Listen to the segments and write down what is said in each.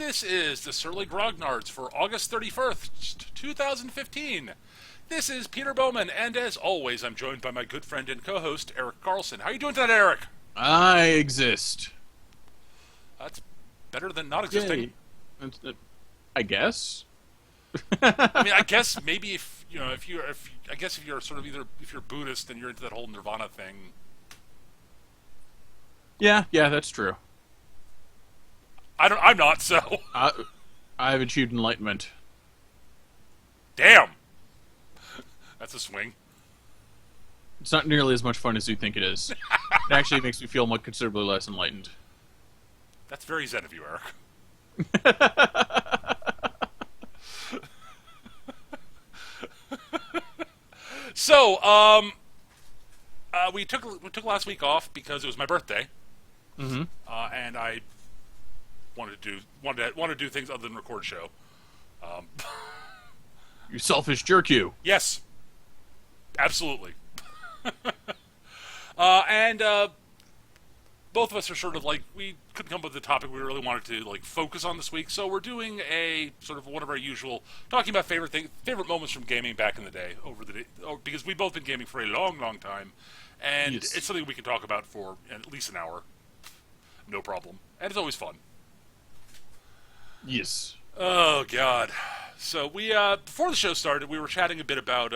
This is the Surly Grognards for August 31st, 2015. This is Peter Bowman, and as always, I'm joined by my good friend and co-host, Eric Carlson. How are you doing tonight, Eric? I exist. That's better than not existing. Yay. I guess. I mean, I guess maybe if you're sort of if you're Buddhist, then you're into that whole nirvana thing. Yeah, that's true. I'm not, so. I've achieved enlightenment. Damn! That's a swing. It's not nearly as much fun as you think it is. It actually makes me feel considerably less enlightened. That's very zen of you, Eric. So, we took last week off because it was my birthday, and I wanted to do things other than record a show. You selfish jerk, you. Yes, absolutely. And both of us are sort of like, we couldn't come up with a topic we really wanted to like focus on this week, so we're doing a sort of one of our usual talking about favorite moments from gaming back in the day because we've both been gaming for a long time, and Yes. It's something we can talk about for at least an hour, no problem, and it's always fun. Yes. Oh God! So we before the show started, we were chatting a bit about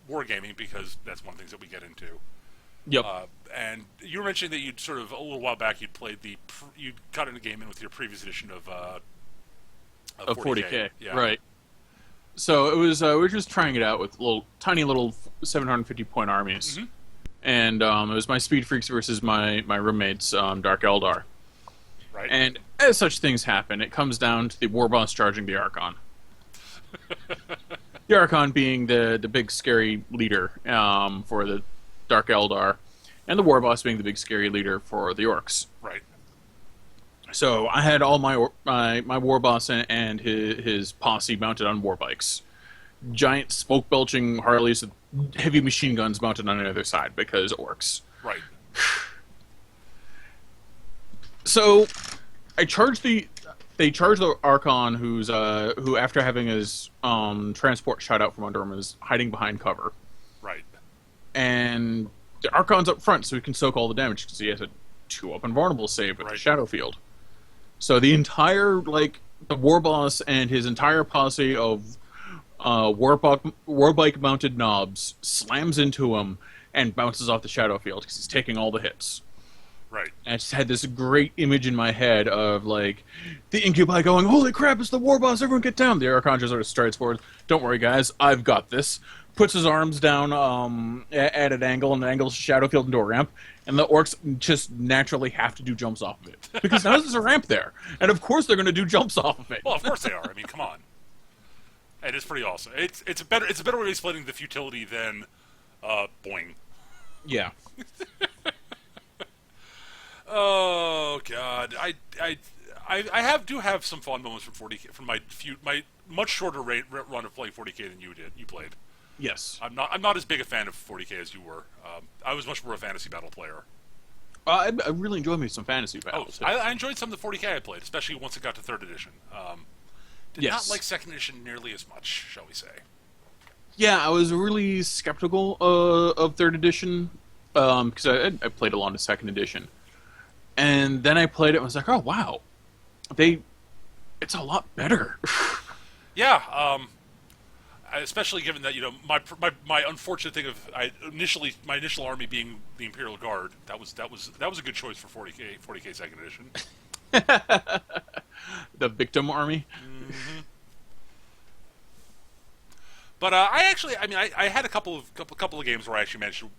wargaming because that's one of the things that we get into. Yep. And you were mentioning that you'd sort of a little while back you'd played you'd got into gaming with your previous edition of 40K. Yeah. Right. So it was we were just trying it out with tiny little 750 point armies, and it was my speed freaks versus my roommates Dark Eldar. Right. And as such things happen, it comes down to the war boss charging the Archon. The Archon being the big scary leader for the Dark Eldar, and the war boss being the big scary leader for the Orcs. Right. So I had all my war boss and his posse mounted on war bikes, giant smoke belching Harleys with heavy machine guns mounted on either side because Orcs. Right. So they charge the Archon, who after having his transport shot out from under him is hiding behind cover. Right. And the Archon's up front, so he can soak all the damage because he has a 2-up invulnerable save with the Shadow Field. So the entire the war boss and his entire posse of warbike mounted knobs slams into him and bounces off the Shadow Field because he's taking all the hits. Right. And I just had this great image in my head of the Incubi going, "Holy crap! It's the war boss! Everyone get down!" The Archon just sort of strides forward. "Don't worry, guys, I've got this." Puts his arms down at an angle and angles Shadow Field into a ramp, and the Orcs just naturally have to do jumps off of it because now there's a ramp there, and of course they're going to do jumps off of it. Well, of course they are. I mean, come on. It is pretty awesome. It's a better way of explaining the futility than boing. Yeah. Oh God, I do have some fond moments from 40K from my much shorter run of playing 40K than you played. Yes. I'm not as big a fan of 40K as you were. I was much more a fantasy battle player. I really enjoyed me some fantasy battles. I enjoyed some of the 40K I played, especially once it got to 3rd edition. Did not like 2nd edition nearly as much, shall we say. Yeah, I was really skeptical of 3rd edition because I played a lot of 2nd edition. And then I played it and was like, oh, wow. It's a lot better. Yeah, especially given that, my unfortunate thing of my initial army being the Imperial Guard, that was a good choice for 40K 2nd edition. The victim army. Mm-hmm. But I had a couple of games where I actually managed to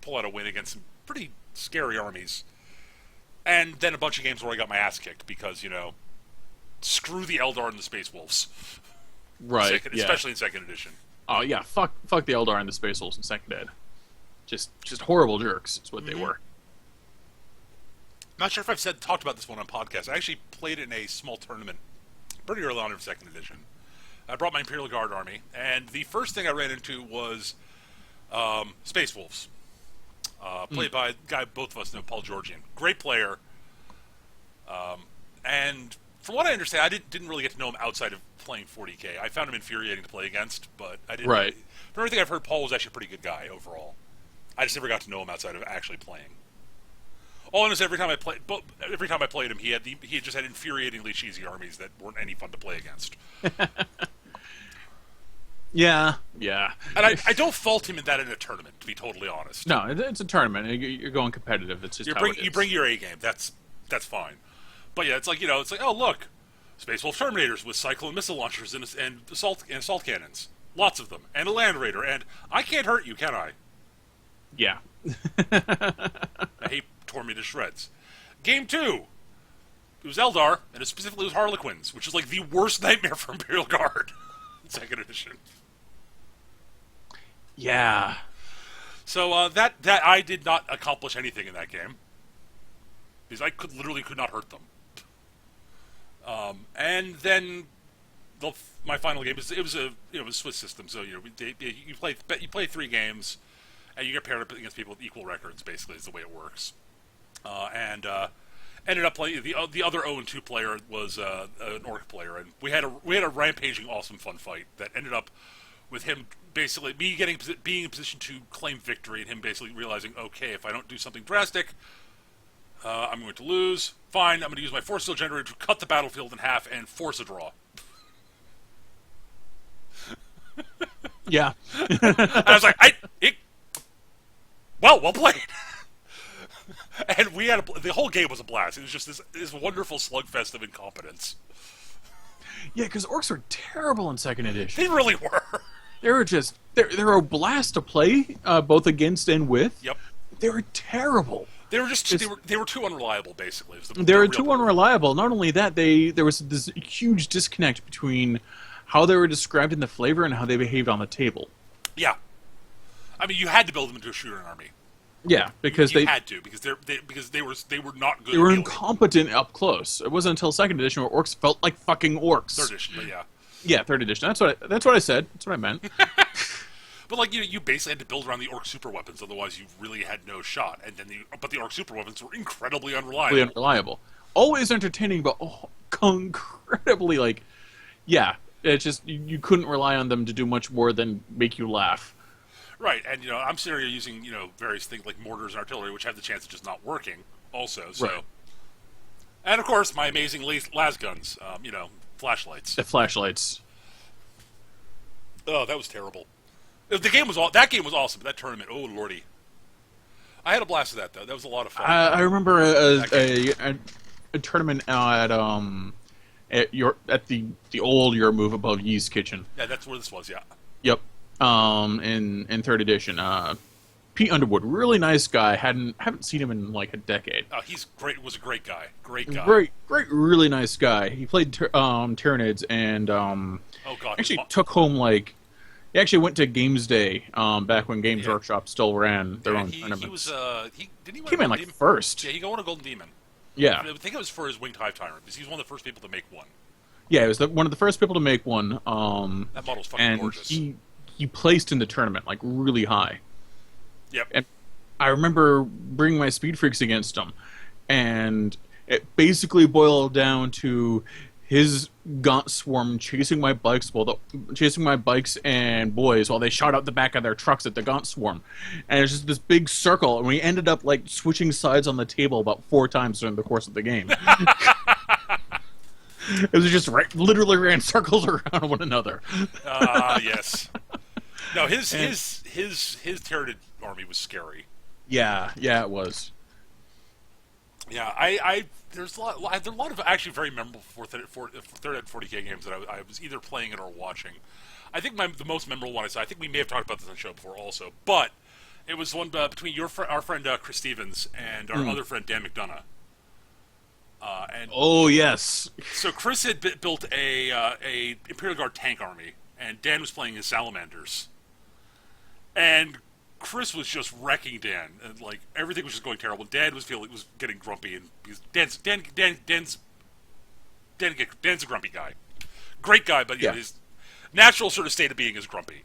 pull out a win against some pretty scary armies. And then a bunch of games where I got my ass kicked because, screw the Eldar and the Space Wolves. Right, Especially in 2nd edition. Oh, yeah, fuck the Eldar and the Space Wolves in 2nd Ed. Just horrible jerks is what they were. Not sure if I've talked about this one on podcast. I actually played in a small tournament pretty early on in 2nd edition. I brought my Imperial Guard army, and the first thing I ran into was Space Wolves. Played by a guy both of us know, Paul Georgian. Great player. And from what I understand, I didn't really get to know him outside of playing 40K. I found him infuriating to play against, but I didn't. Right. From everything I've heard, Paul was actually a pretty good guy overall. I just never got to know him outside of actually playing. All I know is every time I played him, he had just had infuriatingly cheesy armies that weren't any fun to play against. Yeah, yeah. And I don't fault him in that in a tournament, to be totally honest. No, it's a tournament. You're going competitive. That's just you bring your A game. That's fine. But yeah, it's like oh look, Space Wolf Terminators with Cyclone missile launchers and assault cannons, lots of them, and a Land Raider, and I can't hurt you, can I? Yeah. He tore me to shreds. Game 2. It was Eldar, and it specifically was Harlequins, which is like the worst nightmare for Imperial Guard. Second edition. Yeah. So that I did not accomplish anything in that game because I literally could not hurt them. And then my final game it was a Swiss system, so you play 3 games, and you get paired up against people with equal records. Basically, is the way it works. And ended up playing the other 0-2 player was an orc player, and we had a rampaging, awesome, fun fight that ended up with him basically being in position to claim victory, and him basically realizing, okay, if I don't do something drastic, I'm going to lose. Fine, I'm going to use my force field generator to cut the battlefield in half and force a draw. Yeah. I was like, well played. And we had the whole game was a blast. It was just this wonderful slugfest of incompetence. Yeah, because orcs were terrible in second edition. They really were. They were just they're a blast to play, both against and with. Yep. They were terrible. They were just they were too unreliable. Basically, they were too unreliable. Not only that, there was this huge disconnect between how they were described in the flavor and how they behaved on the table. Yeah, I mean, you had to build them into a shooting army. Yeah, because you had to because they were not good. They were incompetent up close. It wasn't until second edition where orcs felt like fucking orcs. Third edition, but yeah. Yeah, third edition. That's what I said. That's what I meant. But like you basically had to build around the orc super weapons, otherwise you really had no shot. And then the orc super weapons were incredibly unreliable. Always entertaining, but incredibly yeah. It's just you couldn't rely on them to do much more than make you laugh. Right, and I'm sitting here using various things like mortars and artillery, which have the chance of just not working. Also, so. Right. And of course, my amazing las guns. Flashlights. The flashlights. Oh, that was terrible. That game was awesome. But that tournament, oh lordy, I had a blast with that though. That was a lot of fun. I remember a tournament at the old Your Move above Yee's Kitchen. Yeah, that's where this was. Yeah. Yep. In third edition, Pete Underwood, really nice guy. Haven't seen him in like a decade. Oh, he's great. Was a great guy. Great guy. Great, really nice guy. He played Tyranids and oh god, actually took home he actually went to Games Day back when Games Workshop still ran their own tournaments. He came in first. Yeah, he won a Golden Demon. Yeah, I think it was for his Winged Hive Tyrant because he was one of the first people to make one. Yeah, he was one of the first people to make one. That model's fucking gorgeous. He placed in the tournament really high. Yep. And I remember bringing my Speed Freaks against him, and it basically boiled down to his Gaunt Swarm chasing my bikes and boys while they shot out the back of their trucks at the Gaunt Swarm. And it was just this big circle, and we ended up switching sides on the table about 4 times during the course of the game. It was just literally ran circles around one another. Yes. No, his Tyranid army was scary. Yeah, it was. Yeah, there's a lot of actually very memorable third and 40K games that I was either playing it or watching. I think the most memorable one I think we may have talked about this on the show before also, but it was one between our friend Chris Stevens and our other friend Dan McDonough. Oh yes. So Chris had built a Imperial Guard tank army, and Dan was playing his salamanders. And Chris was just wrecking Dan, and everything was just going terrible. Dan was getting grumpy, and Dan's a grumpy guy, great guy, but his natural sort of state of being is grumpy.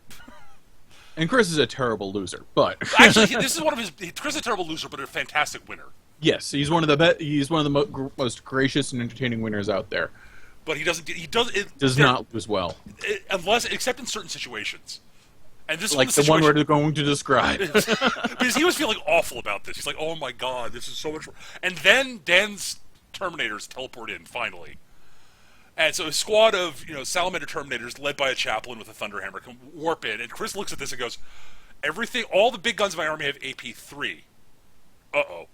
And Chris is a terrible loser, but actually, this is one of his. Chris is a terrible loser, but a fantastic winner. Yes, he's one of the he's one of the most gracious and entertaining winners out there. But he doesn't. He does. Does not lose well, unless except in certain situations. And this like was the one situation, we're going to describe. because he was feeling awful about this. He's like, "Oh my god, this is so much." And then Dan's Terminators teleport in finally, and so a squad of Salamander Terminators led by a chaplain with a Thunderhammer can warp in. And Chris looks at this and goes, "Everything, all the big guns in my army have AP3. Uh-oh."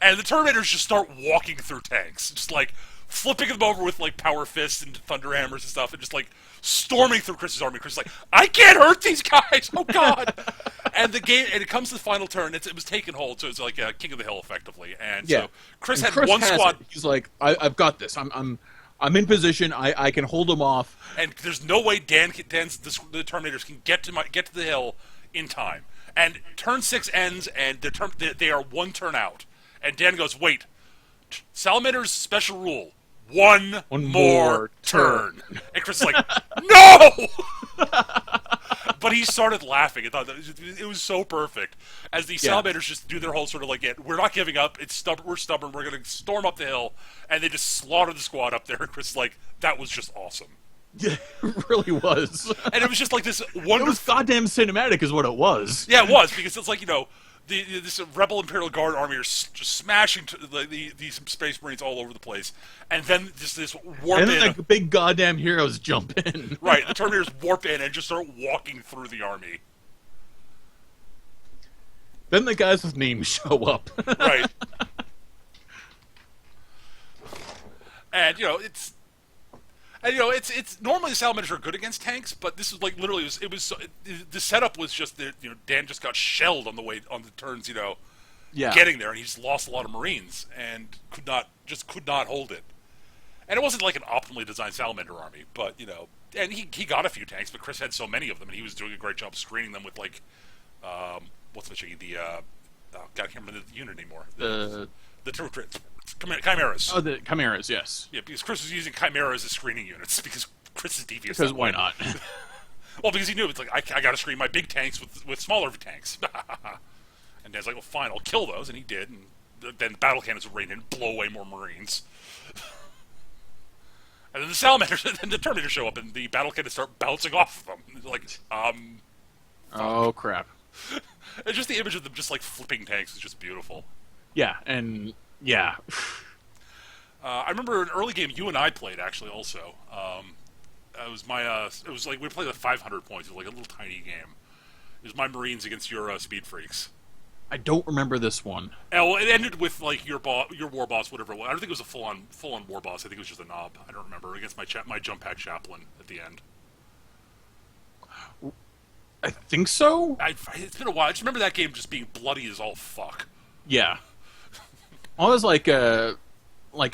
And the Terminators just start walking through tanks, just like flipping them over with like power fists and thunderhammers and stuff, and just like storming through Chris's army. Chris is like, "I can't hurt these guys! Oh god!" And it comes to the final turn. It was taken hold, so it's like King of the Hill effectively. And so Chris had one squad. He's like, I've got this. I'm in position. I can hold them off. And there's no way the Terminators can get to the hill in time. And turn 6 ends, and they are one turn out. And Dan goes, "Wait, Salamander's special rule: one more turn." And Chris is like, "No!" But he started laughing. I thought it was so perfect as the Salamanders just do their whole sort of like, "We're not giving up. It's stubborn. We're stubborn. We're going to storm up the hill," and they just slaughter the squad up there. And Chris is like, "That was just awesome." Yeah, it really was. And it was just like this wonderful. It was goddamn cinematic, is what it was. Yeah, it was, because it's like, this Rebel Imperial Guard army are just smashing these Space Marines all over the place, and then just this warp and in. then like big goddamn heroes jump in. Right, the Terminators warp in and just start walking through the army. Then the guys with names show up. Right. And it's normally the Salamanders are good against tanks, but this was like literally the setup was just that Dan just got shelled on the turns, getting there, and he just lost a lot of Marines and could not hold it. And it wasn't like an optimally designed Salamander army, but and he got a few tanks, but Chris had so many of them, and he was doing a great job screening them with like what's the God, I can't remember the unit anymore. Chimeras. Oh, the Chimeras, yes. Yeah, because Chris was using Chimeras as screening units, because Chris is devious. Because why not? Well, because he knew it's like, I got to screen my big tanks with smaller tanks. And Dan's like, "Well, fine, I'll kill those," and he did. And then the battle cannons would rain in and blow away more Marines. And then the Salamanders and the Terminators show up, and the battle cannons start bouncing off of them. Like, oh crap! And just the image of them just like flipping tanks is just beautiful. Yeah, and yeah. I remember an early game you and I played actually also. It was it was like we played at 500 points. It was like a little tiny game. It was my Marines against your Speed Freaks. I don't remember this one. Well, it ended with like your war boss, whatever it was. I don't think it was a full on war boss. I think it was just a knob. I don't remember, against my jump pack chaplain at the end. I think so. It's been a while. I just remember that game just being bloody as all fuck. Yeah. I was like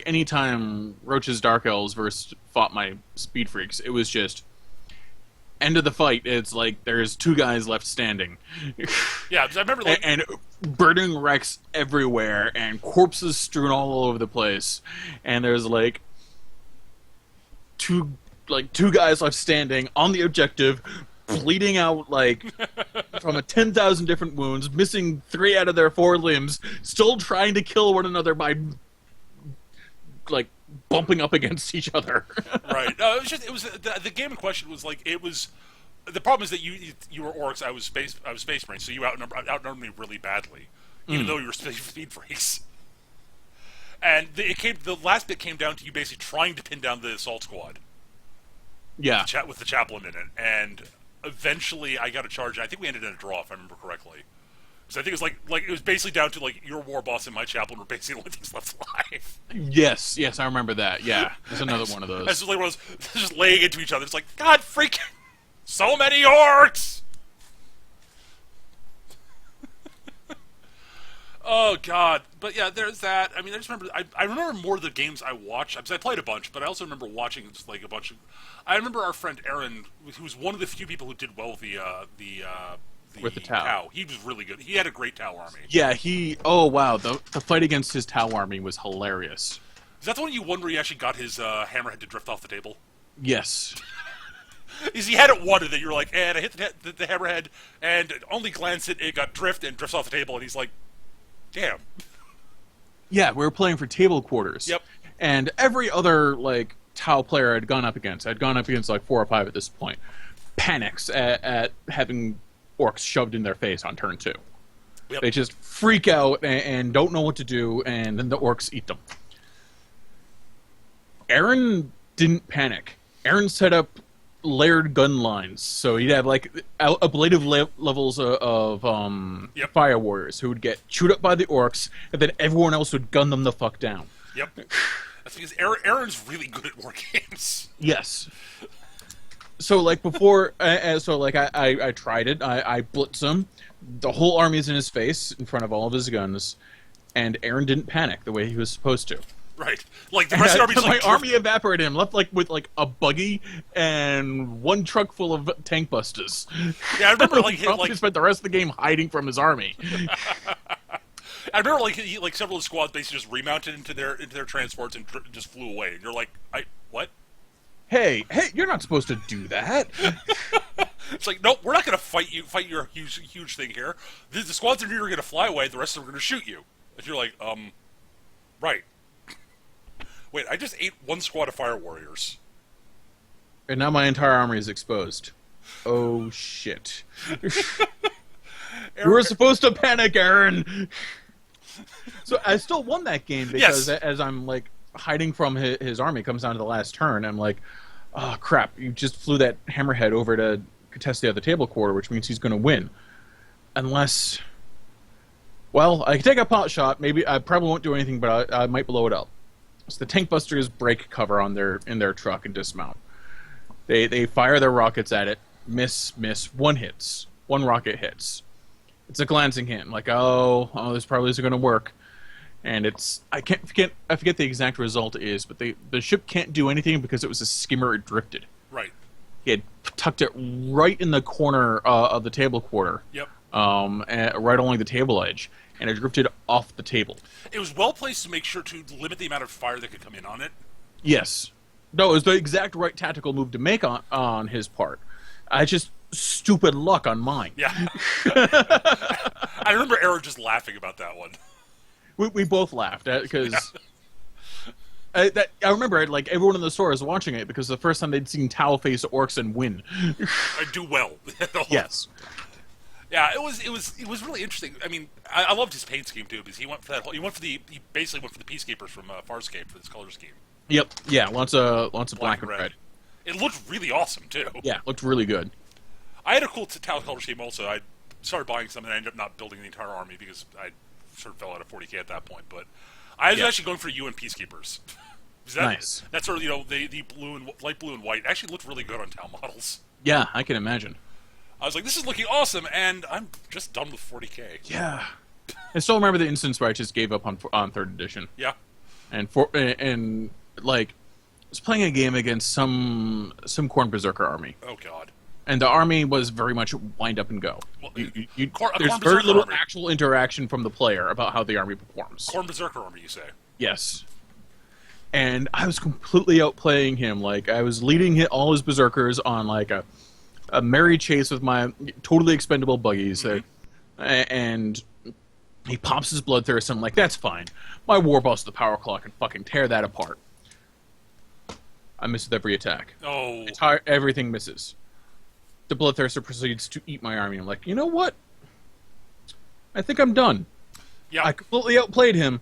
anytime Roach's Dark Elves fought my Speed Freaks, it was just end of the fight. It's like there's two guys left standing. Yeah, because I remember like and burning wrecks everywhere and corpses strewn all over the place, and there's like two guys left standing on the objective, bleeding out like from 10,000 different wounds, missing 3 out of their 4 limbs, still trying to kill one another by like bumping up against each other. Right. It was the game in question was like it was. The problem is that you were orcs. I was space marines, so you outnumbered me really badly, even though you were speed freaks. And the last bit came down to you basically trying to pin down the assault squad. Yeah. With the chaplain in it, and eventually I got a charge. And I think we ended in a draw, if I remember correctly. So I think it was like it was basically down to like your war boss and my chaplain were basically the only things left alive. Yes, I remember that. Yeah, there's another one of those. It's just like one of those, just laying into each other. It's like, God freaking, so many orcs. Oh God! But yeah, there's that. I mean, I just remember. I remember more of the games I watched because I played a bunch, but I also remember watching just like a bunch of. I remember our friend Aaron, who was one of the few people who did well with the Tau. He was really good. He had a great Tau army. Yeah, oh wow, the fight against his Tau army was hilarious. Is that the one you won where he actually got his hammerhead to drift off the table? Yes. Is he had it one, and then you were like, and I hit the hammerhead, and only glanced it got drifts off the table, and he's like, Damn. Yeah, we were playing for table quarters. Yep. And every other, like, Tau player I'd gone up against, like 4 or 5 at this point, panics at having orcs shoved in their face on turn 2. Yep. They just freak out and don't know what to do, and then the orcs eat them. Aaron didn't panic. Aaron set up layered gun lines, so he'd have like ablative levels of Yep. fire warriors who would get chewed up by the orcs, and then everyone else would gun them the fuck down. Yep. That's because Aaron's really good at war games. Yes. So like before, I tried it. I blitzed him. The whole army's in his face in front of all of his guns, and Aaron didn't panic the way he was supposed to. Right. Like, the rest of the army's My like... army evaporated him, left like with like a buggy and 1 truck full of tank busters. Yeah, I remember, like... He probably spent the rest of the game hiding from his army. I remember, like several of the squads basically just remounted into their transports and just flew away. And you're like, what? Hey, you're not supposed to do that. It's like, nope, we're not going to fight your huge thing here. The squads that are going to fly away, the rest of them are going to shoot you. And you're like, right. Wait, I just ate 1 squad of fire warriors. And now my entire army is exposed. Oh, shit. We were supposed to panic, Aaron! So I still won that game because as I'm, like, hiding from his army, comes down to the last turn, I'm like, oh, crap, you just flew that hammerhead over to contest the other table quarter, which means he's going to win. Unless... Well, I can take a pot shot. Maybe I probably won't do anything, but I might blow it up. So the tank busters break cover in their truck and dismount. They fire their rockets at it. Miss. 1 hits. 1 rocket hits. It's a glancing hit. I'm like, oh, this probably isn't going to work. And it's I forget the exact result is, but the ship can't do anything because it was a skimmer. It drifted. Right. He had tucked it right in the corner of the table quarter. Yep. Right along the table edge, and it drifted off the table. It was well placed to make sure to limit the amount of fire that could come in on it. Yes. No, it was the exact right tactical move to make on his part. I just stupid luck on mine. Yeah. I remember Aaron just laughing about that one. We both laughed because I remember like everyone in the store was watching it because the first time they'd seen Tau face orcs and win. I do well. Yes. Yeah, it was really interesting. I mean, I loved his paint scheme too because he basically went for the peacekeepers from Farscape for this color scheme. Yep. Yeah. Lots of black and red. It looked really awesome too. Yeah, looked really good. I had a cool Tau color scheme also. I started buying some and I ended up not building the entire army because I sort of fell out of 40k at that point. But I was actually going for UN peacekeepers. Nice. That sort of the light blue and white actually looked really good on Tau models. Yeah, I can imagine. I was like, this is looking awesome, and I'm just done with 40k. Yeah. I still remember the instance where I just gave up on 3rd edition. Yeah. And like, I was playing a game against some Khorne Berserker army. Oh, God. And the army was very much wind up and go. Well, there's very little actual interaction from the player about how the army performs. Khorne Berserker army, you say? Yes. And I was completely outplaying him. Like, I was leading all his Berserkers on, like, a merry chase with my totally expendable buggies. Mm-hmm. And he pops his bloodthirst, and I'm like, that's fine. My war boss, the power claw, can fucking tear that apart. I miss with every attack. Oh. Everything misses. The bloodthirster proceeds to eat my army. I'm like, you know what? I think I'm done. Yeah. I completely outplayed him,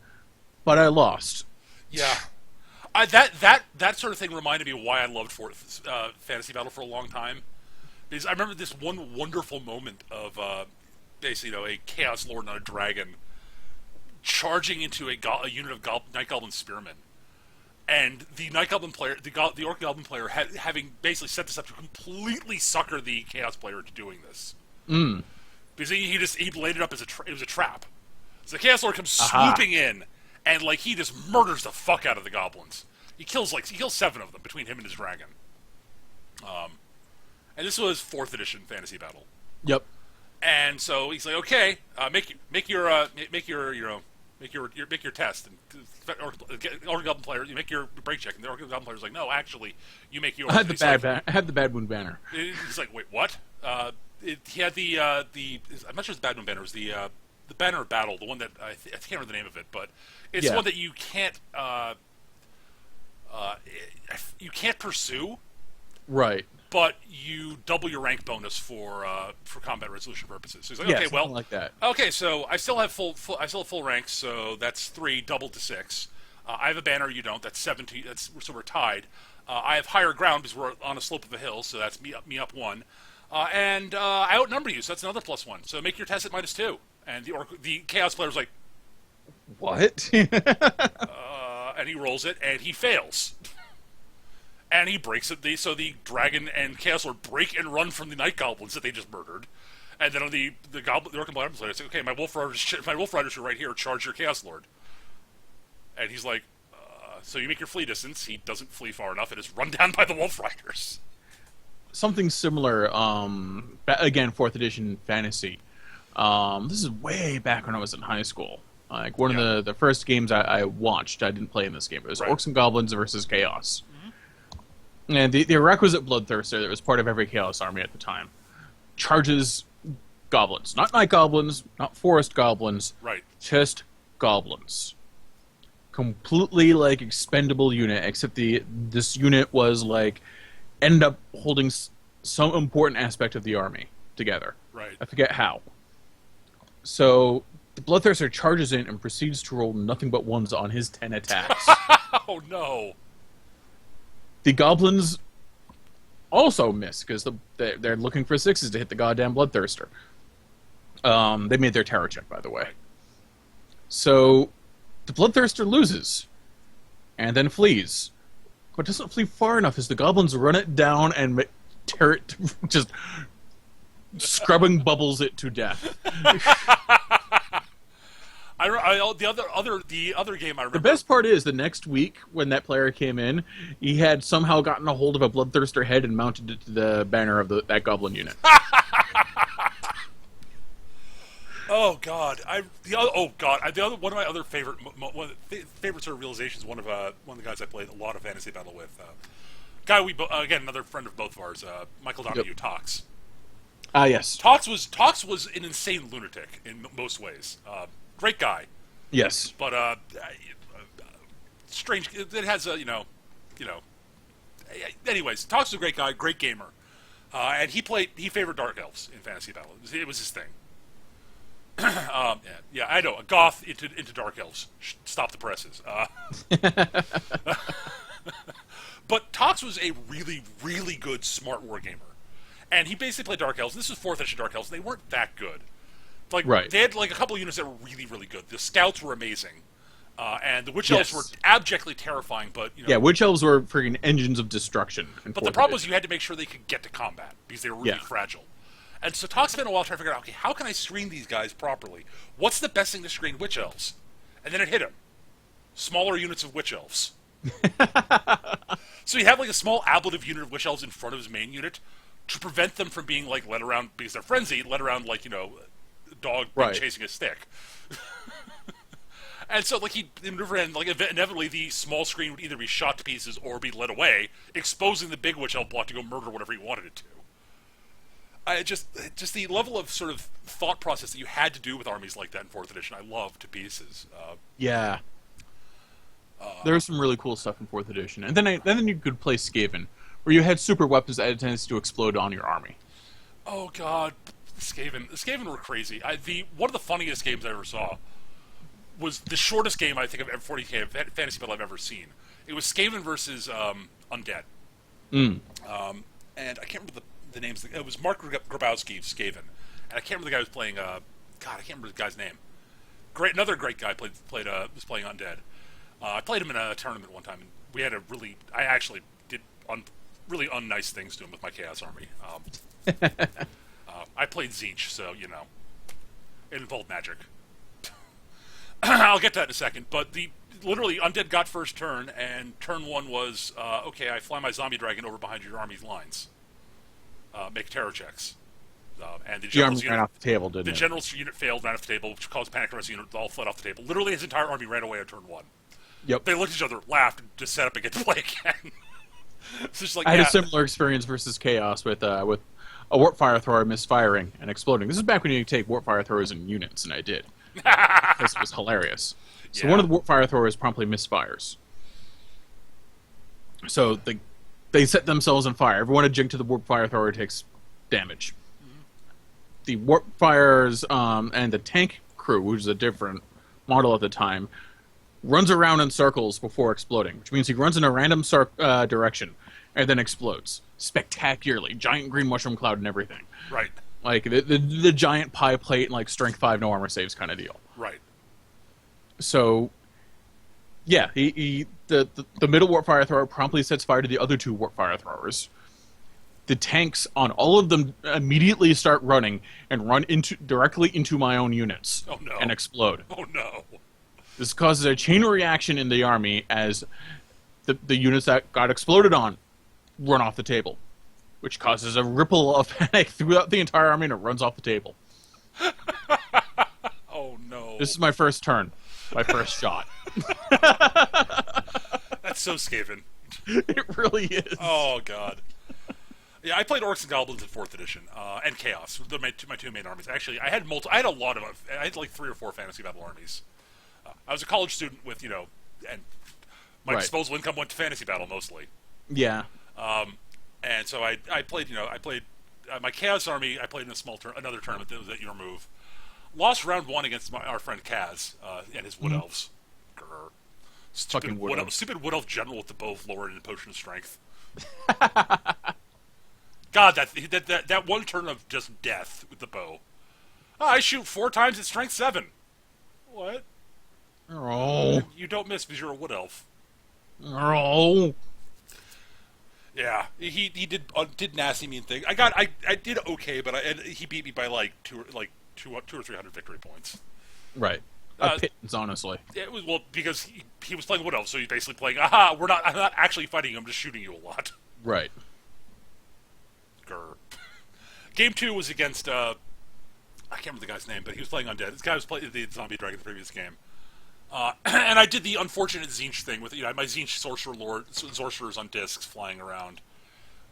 but I lost. Yeah. That sort of thing reminded me of why I loved Fantasy Battle for a long time. Because I remember this one wonderful moment of basically, a Chaos Lord and a dragon charging into a unit of Night Goblin Spearmen. And the Night Goblin player, the Orc Goblin player, having basically set this up to completely sucker the Chaos player into doing this. Because he laid it up as it was a trap. So the Chaos Lord comes swooping in, and like he just murders the fuck out of the goblins. He kills 7 of them between him and his dragon. And this was 4th edition Fantasy Battle. Yep. And so he's like, okay, make your test, and Orc Goblin player, you make your break check, and the Orc Goblin player's like, no, actually, you make yours. I had the bad wound banner. He's like, wait, what? He had the I'm not sure it's Bad Moon banner. It was the the banner battle, the one that I can't remember the name of it, but it's Yeah. one that you can't pursue, Right. but you double your rank bonus for combat resolution purposes. So he's like, Yeah, okay, something well, like that. okay, so I still have I still have full ranks, so that's 3 doubled to 6. I have a banner, you don't. That's 17. So we're tied. I have higher ground because we're on a slope of a hill, so that's me up 1. And I outnumber you, so that's another +1. So make your test at -2. And the chaos player was like, What? and he rolls it, and he fails. And he breaks it. So the dragon and chaos lord break and run from the night goblins that they just murdered. And then on the orc and goblin player, it's like, okay, my wolf riders are right here. Charge your chaos lord. And he's like, so you make your flee distance. He doesn't flee far enough. It is run down by the wolf riders. Something similar. Again, 4th edition fantasy. This is way back when I was in high school. Like one of the first games I watched. I didn't play in this game. It was Right. Orcs and Goblins versus Chaos. And the requisite bloodthirster that was part of every Chaos army at the time charges goblins. Not night goblins, not forest goblins, Right. just goblins. Completely like expendable unit, except this unit was like ended up holding some important aspect of the army together. Right. I forget how. So the bloodthirster charges in and proceeds to roll nothing but 1s on his 10 attacks. Oh no. The goblins also miss because they're looking for 6s to hit the goddamn bloodthirster. They made their terror check, by the way. Right. So the bloodthirster loses and then flees, but doesn't flee far enough as the goblins run it down and tear it, just scrubbing bubbles it to death. The other game I remember. The best part is the next week when that player came in, he had somehow gotten a hold of a bloodthirster head and mounted it to the banner of that goblin unit. Oh God! One of my other favorite favorite sort of realizations. One of the guys I played a lot of fantasy battle with, again another friend of both of ours, Michael Donahue, Yep. Tox. Yes. Tox was an insane lunatic in most ways. Great guy, Yes. but strange. It has a Anyways, Tox was a great guy, great gamer, and he favored Dark Elves in fantasy battle. It was his thing. Yeah, I know. A goth into Dark Elves. Stop the presses. But Tox was a really, really good, smart wargamer. And he basically played Dark Elves. This was 4th edition Dark Elves, and they weren't that good. Like, Right. They had like a couple of units that were really, really good. The scouts were amazing. And the Witch Yes. Elves were abjectly terrifying, but, Yeah, witch elves were freaking engines of destruction. But the problem was you had to make sure they could get to combat, because they were really Yeah. fragile. And so Tox spent a while trying to figure out, okay, how can I screen these guys properly? What's the best thing to screen Witch Elves? And then it hit him. Smaller units of Witch Elves. So you have like a small ablative unit of Witch Elves in front of his main unit to prevent them from being like led around, because they're frenzied, led around like, a dog Right. chasing a stick. And so, like, he'd maneuver, and like inevitably the small screen would either be shot to pieces or be led away, exposing the big Witch Elf block to go murder whatever he wanted it to. Just the level of sort of thought process that you had to do with armies like that in 4th edition, I love to pieces. Yeah. There was some really cool stuff in 4th edition. And then you could play Skaven, where you had super weapons that had a tendency to explode on your army. Oh God, the Skaven were crazy. One of the funniest games I ever saw was the shortest game I think of 40k fantasy battle I've ever seen. It was Skaven versus Undead. And I can't remember the names. It was Mark Grabowski, Skaven, and I can't remember the guy who was playing. God, I can't remember the guy's name. Another great guy was playing Undead. I played him in a tournament one time, and we had I actually did really unnice things to him with my Chaos Army. I played Tzeentch, so it involved magic. I'll get to that in a second, but literally Undead got first turn, and turn 1 was okay. I fly my zombie dragon over behind your army's lines. Make terror checks. And the army ran off the table, didn't it? The general's unit failed, ran off the table, which caused panic. The rest of the unit all fled off the table. Literally, his entire army ran away on turn 1. Yep. They looked at each other, laughed, and just set up and get to play again. It's just like, I had a similar experience versus Chaos with a warp fire thrower misfiring and exploding. This is back when you could take warp fire throwers in units, and I did. because it was hilarious. So one of the warp fire throwers promptly misfires. So they set themselves on fire. Everyone adjacent to the warp fire thrower takes damage. The warp fires and the tank crew, which is a different model at the time, runs around in circles before exploding, which means he runs in a random direction and then explodes spectacularly. Giant green mushroom cloud and everything. Right. Like the giant pie plate and like strength 5 no armor saves kind of deal. Right. So yeah, the middle warp fire thrower promptly sets fire to the other 2 warp fire throwers. The tanks on all of them immediately start running and run directly into my own units. Oh no. And explode. Oh no. This causes a chain reaction in the army as the units that got exploded on run off the table, which causes a ripple of panic throughout the entire army and it runs off the table. Oh no. This is my first turn. My first shot. That's so Skaven. It really is. Oh god. Yeah, I played Orcs and Goblins in 4th edition, and Chaos. They're my 2 main armies. Actually, I had a lot of them. I had like 3 or 4 fantasy battle armies. I was a college student with, and my disposable income went to fantasy battle mostly. Yeah. And so I played, my Chaos army. I played in another tournament that was at your move. Lost round 1 against our friend Kaz and his Wood Elves. Grr. Stupid Wood Elf general with the bow lowered in potion of strength. God, that one turn of just death with the bow. Oh, I shoot 4 times at strength 7. What? Oh. You don't miss because you're a Wood Elf. Oh. Yeah, he did nasty mean things. I did okay, but he beat me by like two or 300 victory points. Right. A pittance, honestly. It was because he was playing Wood Elf, so he's basically playing. I'm not actually fighting you. I'm just shooting you a lot. Right. Grr. Game 2 was against I can't remember the guy's name, but he was playing Undead. This guy was playing the Zombie Dragon the previous game. And I did the unfortunate Tzeentch thing with my Tzeentch sorcerers on discs flying around,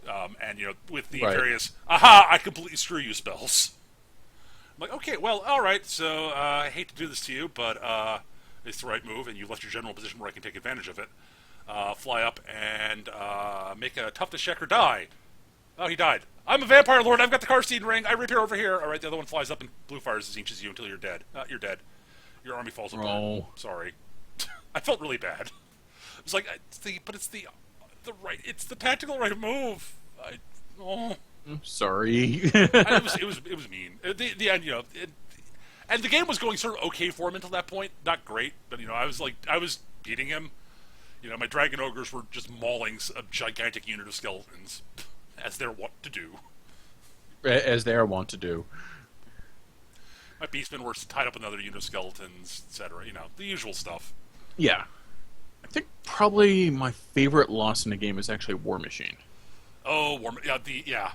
and with the various I completely screw you spells. I'm like, okay, well, all right. So I hate to do this to you, but it's the right move, and you left your general position where I can take advantage of it. Fly up and make a toughness check or die. Oh, he died. I'm a vampire lord. I've got the Karstein ring. I reappear over here. All right, the other one flies up and blue fires Tzeentches you until you're dead. You're dead. Your army falls apart. Oh. Sorry. I felt really bad. It was like, it's the tactical right move. I'm sorry. It was mean. The end, and the game was going sort of okay for him until that point. Not great, but I was beating him. My dragon ogres were just mauling a gigantic unit of skeletons, as they're wont to do. As they are wont to do. My beastmen were tied up in another unit of skeletons, etc. The usual stuff. Yeah. I think probably my favorite loss in the game is actually War Machine. Oh, yeah.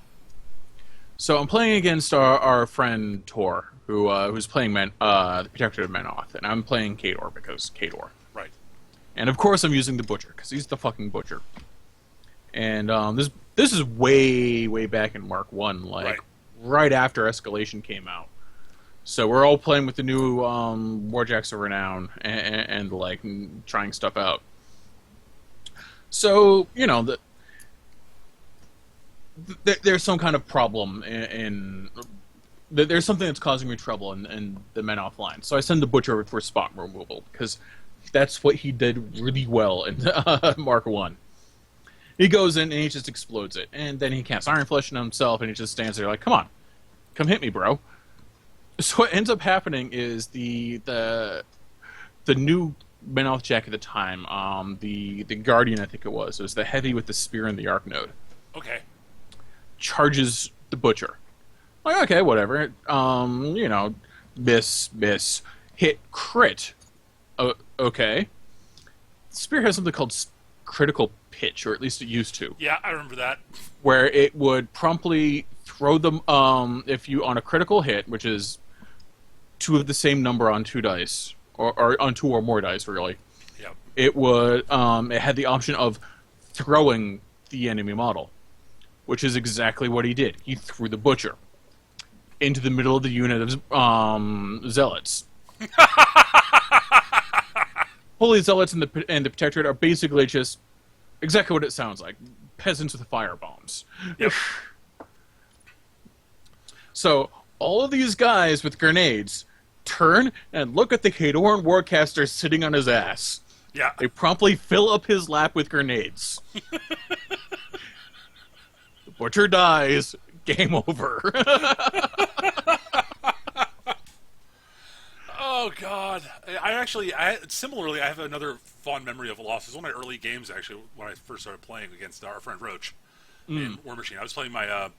So I'm playing against our friend Tor, who's playing the Protector of Menoth, and I'm playing Khador because Khador. Right. And of course I'm using the Butcher, because he's the fucking Butcher. And this is way back in Mark 1, right after Escalation came out. So we're all playing with the new Warjacks of Renown and trying stuff out. So, there's some kind of problem there's something that's causing me trouble in the Menoth line. So I send the Butcher for spot removal, because that's what he did really well in Mark 1. He goes in and he just explodes it. And then he casts Iron Flesh on himself and he just stands there like, come on, come hit me, bro. So what ends up happening is the new Menoth Jack at the time, the Guardian, I think it was the heavy with the spear and the arc node. Okay. Charges the Butcher. Like, okay, whatever. Miss, hit, crit. Okay. Spear has something called critical pitch, or at least it used to. Yeah, I remember that. Where it would promptly throw them, if you, on a critical hit, which is 2 of the same number on 2 dice, or on 2 or more dice, really. Yep. It would, it had the option of throwing the enemy model, which is exactly what he did. He threw the Butcher into the middle of the unit of Zealots. Holy Zealots and the Protectorate are basically just exactly what it sounds like. Peasants with fire bombs. Yep. So, all of these guys with grenades turn and look at the Hadoran Warcaster sitting on his ass. Yeah. They promptly fill up his lap with grenades. The Butcher dies. Game over. Oh God! Similarly, I have another fond memory of a loss. It was one of my early games, actually, when I first started playing against our friend Roach in War Machine. I was playing I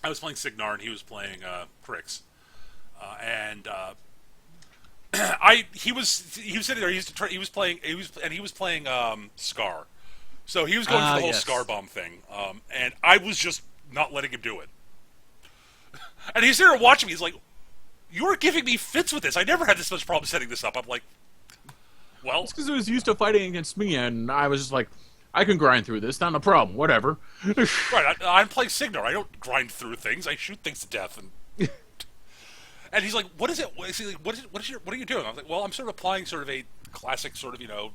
was playing Signar, and he was playing Crix, and he was sitting there. He was playing Scar, so he was going for the whole Scar bomb thing, and I was just not letting him do it. And he's there watching me. He's like, "You're giving me fits with this. I never had this much problem setting this up." I'm like, "Well, it's because it was used to fighting against me, and I was just like, I can grind through this. Not a problem. Whatever." Right, I'm playing Signar. I don't grind through things. I shoot things to death. And he's like, "What is it? What are you doing?" I was like, "Well, I'm sort of applying sort of a classic sort of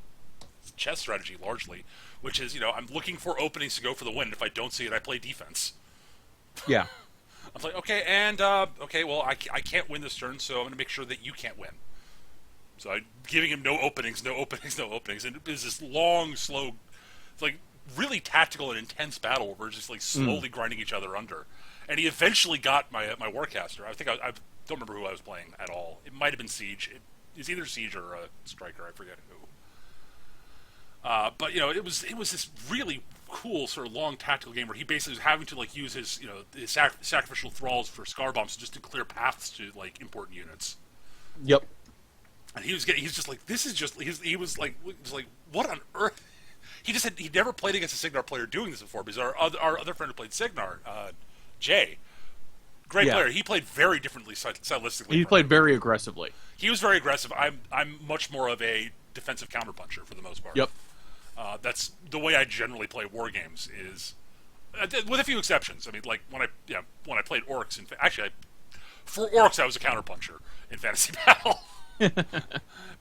chess strategy largely, which is I'm looking for openings to go for the win. If I don't see it, I play defense." Yeah. I was like, "Okay, and okay, well, I can't win this turn, so I'm going to make sure that you can't win." So I'm giving him no openings, and it was this long, slow, like really tactical and intense battle where we're just like slowly grinding each other under. And he eventually got my Warcaster. I think I don't remember who I was playing at all. It might have been Siege. It's either Siege or Striker. I forget who. But it was this really cool sort of long tactical game where he basically was having to like use his his sacrificial thralls for Scar bombs just to clear paths to like important units. Yep. And he's just like, this is just he was like what on earth. He'd never played against a Signar player doing this before, because our other friend who played Signar, Jay, great player. He played very differently stylistically. He played very aggressively. He was very aggressive. I'm much more of a defensive counterpuncher for the most part. Yep. That's the way I generally play war games, is with a few exceptions. I mean, like when I played orcs, for orcs I was a counterpuncher in fantasy battle.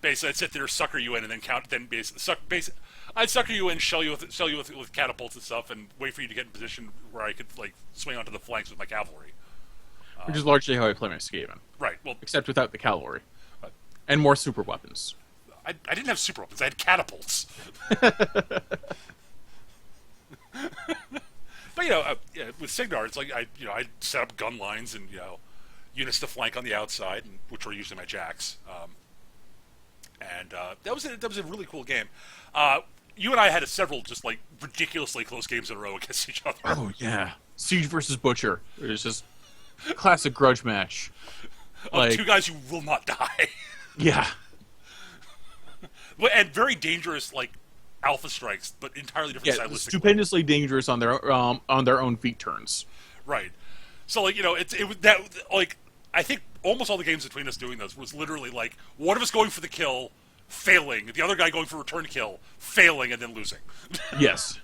Basically, I'd sit there, sucker you in, and then I'd sucker you in, shell you with catapults and stuff, and wait for you to get in position where I could like swing onto the flanks with my cavalry. Which is largely how I play my Skaven. Right. Well, except without the cavalry and more super weapons. I didn't have super weapons. I had catapults. But with Signar, it's like I'd set up gun lines and units to flank on the outside, which were usually my jacks. And that was a really cool game. You and I had several just like ridiculously close games in a row against each other. Oh yeah, Siege versus Butcher. It was just classic grudge match. Like two guys who will not die. Yeah. And very dangerous, like alpha strikes, but entirely different stylistically. Stupendously dangerous on their own feet turns. Right. So like it was that like I think almost all the games between us doing this was literally like one of us going for the kill, failing, the other guy going for return kill, failing, and then losing. Yes.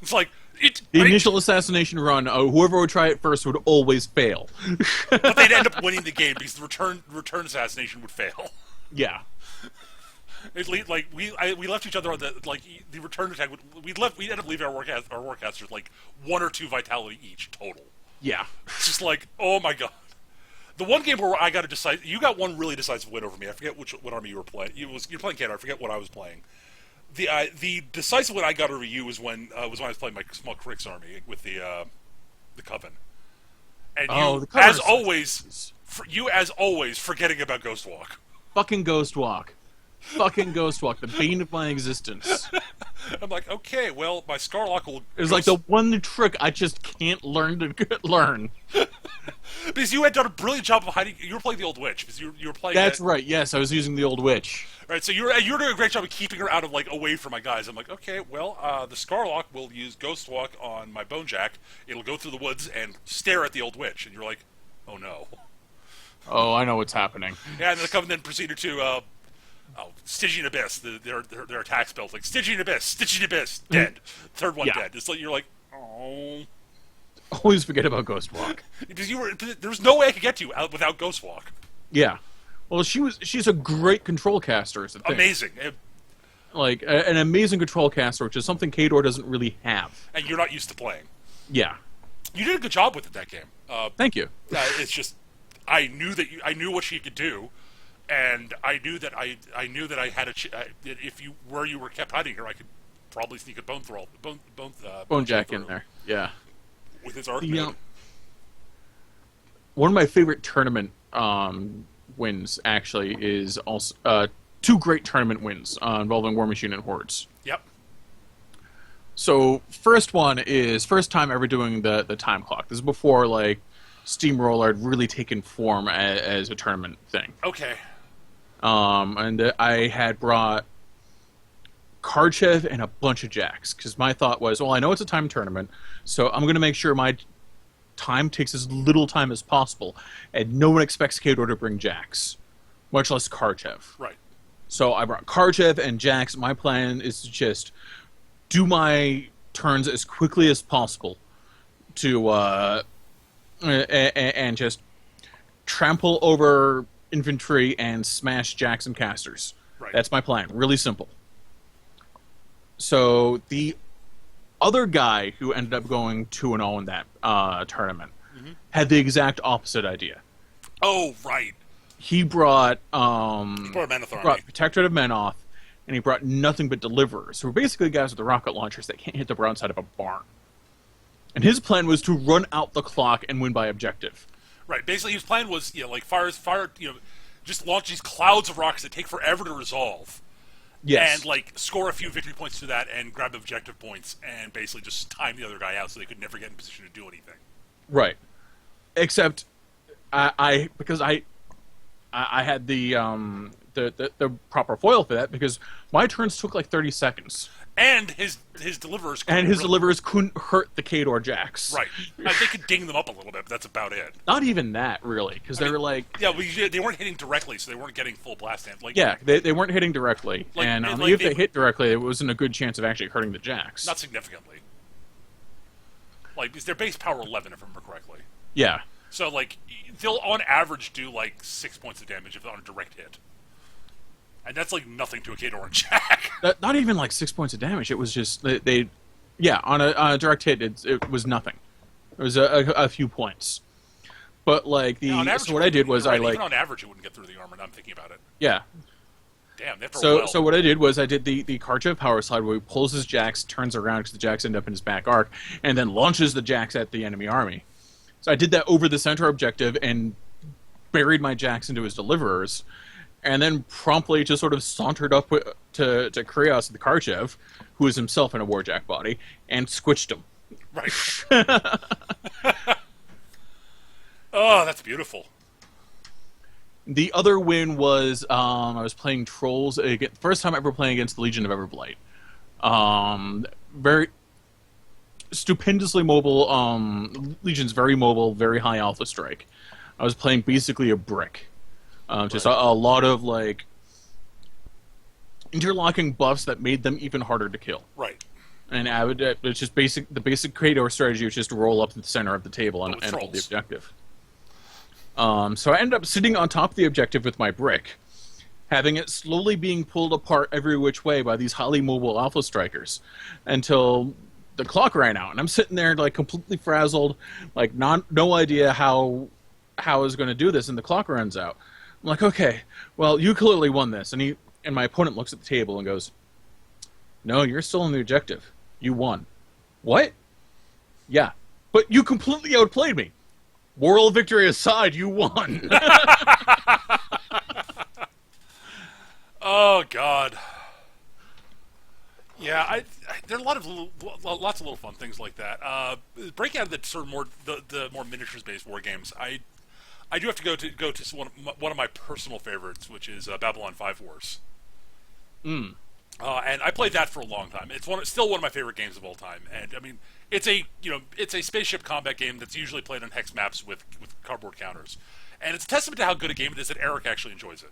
It's like the initial assassination run. Whoever would try it first would always fail. But they'd end up winning the game because the return assassination would fail. Yeah. Like we left each other on the return attack. We ended up leaving our warcasters like 1 or 2 vitality each total. Yeah. It's just like, oh my god. The one game where I got to decide, you got one really decisive win over me. I forget what army you were playing. You're playing Canada. I forget what I was playing. The decisive win I got over you was when I was playing my small Crix army with the Coven. And you, as always, forgetting about Ghostwalk. Fucking Ghostwalk. Fucking Ghostwalk, the bane of my existence. I'm like, okay, well, my Scarlock will... It's like the one trick I just can't learn to learn. Because you had done a brilliant job of hiding... You were playing the Old Witch, because you were playing... That's right, yes, I was using the Old Witch. Right, so you're doing a great job of keeping her out of, like, away from my guys. I'm like, okay, well, the Scarlock will use Ghostwalk on my Bonejack. It'll go through the woods and stare at the Old Witch. And you're like, oh no. Oh, I know what's happening. Yeah, and the Coven then proceeded to... Stygian Abyss, their attack spells, like Stygian Abyss, dead. Third one dead. It's like, you're like, oh. Always forget about Ghostwalk. Because there was no way I could get to you without Ghostwalk. Yeah. Well, she's a great control caster, is the thing. Amazing. Like an amazing control caster, which is something Kador doesn't really have. And you're not used to playing. Yeah. You did a good job with it that game. Thank you. It's just I knew what she could do, and I knew that I had if you were kept hiding her, I could probably sneak a Bone Jack in there. Yeah. With his arc. One of my favorite tournament wins actually is also two great tournament wins involving War Machine and Hordes. Yep. So first one is first time ever doing the time clock. This is before like Steamroller had really taken form as a tournament thing. Okay. And I had brought Karchev and a bunch of jacks because my thought was, well, I know it's a time tournament, so I'm going to make sure my time takes as little time as possible, and no one expects Kador to bring jacks, much less Karchev. Right. So I brought Karchev and jacks. My plan is to just do my turns as quickly as possible to and just trample over infantry and smash jacks and casters. Right. That's my plan. Really simple. So the other guy who ended up going 2-0 in that tournament had the exact opposite idea. Oh, right. He brought Protectorate of Menoth, and he brought nothing but Deliverers, who were basically guys with the rocket launchers that can't hit the broadside of a barn. And his plan was to run out the clock and win by objective. Right. Basically, his plan was, just launch these clouds of rockets that take forever to resolve. Yes. And, score a few victory points to that and grab objective points and basically just time the other guy out so they could never get in position to do anything. Right. Except, because I had the proper foil for that, because my turns took 30 seconds. And his deliverers couldn't hurt the Kador jacks. Right. They could ding them up a little bit, but that's about it. Not even that, really, because they were Yeah, they weren't hitting directly, so they weren't getting full blast damage. Yeah, they weren't hitting directly. And if they hit directly, it wasn't a good chance of actually hurting the jacks. Not significantly. Is their base power 11, if I remember correctly. Yeah. So, they'll on average do, 6 points of damage if they're on a direct hit. And that's nothing to a Kador and Jack. Not even 6 points of damage. It was just they on a direct hit it was nothing. It was a few points. But so what I did was even on average it wouldn't get through the armor. Now I'm thinking about it. Yeah. Damn. They have to roll well. So what I did was I did the Karchev power slide where he pulls his jacks, turns around because the jacks end up in his back arc, and then launches the jacks at the enemy army. So I did that over the center objective and buried my jacks into his deliverers. And then promptly just sort of sauntered up to Krios, the Karchev, who is himself in a Warjack body, and squished him. Right. Oh, that's beautiful. The other win was I was playing Trolls, first time ever playing against the Legion of Everblight. Very stupendously mobile. Legion's very mobile, very high alpha strike. I was playing basically a brick. Just a lot of interlocking buffs that made them even harder to kill. Right. And I would it's just the basic Kratos strategy was just to roll up to the center of the table and hold the objective. So I ended up sitting on top of the objective with my brick, having it slowly being pulled apart every which way by these highly mobile alpha strikers until the clock ran out, and I'm sitting there completely frazzled, no idea how I was going to do this, and the clock runs out. I'm like, okay, well, you clearly won this. And my opponent looks at the table and goes, no, you're still on the objective. You won. What? Yeah. But you completely outplayed me. Moral victory aside, you won. Oh, God. Yeah, there are lots of little fun things like that. Breaking out of the sort of more miniatures-based war games, I do have to go to one of my personal favorites, which is Babylon 5 Wars. And I played that for a long time. It's still one of my favorite games of all time. And I mean, it's a spaceship combat game that's usually played on hex maps with cardboard counters. And it's a testament to how good a game it is that Eric actually enjoys it.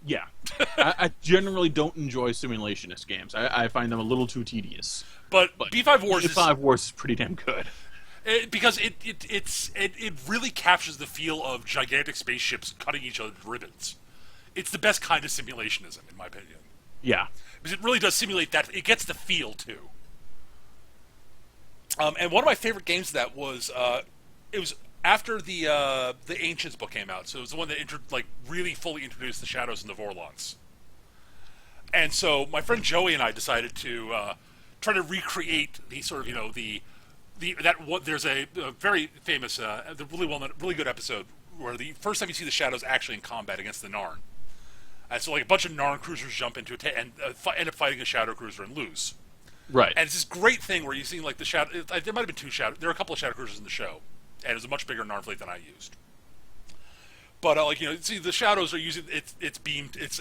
Yeah. I generally don't enjoy simulationist games. I find them a little too tedious. But B5 Wars B5 Wars is pretty damn good. Because it really captures the feel of gigantic spaceships cutting each other to ribbons. it's the best kind of simulationism, in my opinion. Yeah. Because it really does simulate that. It gets the feel, too. And one of my favorite games of that was, it was after the Ancients book came out. So it was the one that really fully introduced the Shadows and the Vorlons. And so my friend Joey and I decided to try to recreate the sort of, there's a very famous, really good episode where the first time you see the Shadows actually in combat against the Narn. And so like a bunch of Narn cruisers jump into it and end up fighting a Shadow cruiser and lose. Right. And it's this great thing where you see like the Shadow. There might have been two Shadow. There are a couple of Shadow cruisers in the show, and it was a much bigger Narn fleet than I used. But see the Shadows are using it's beamed. It's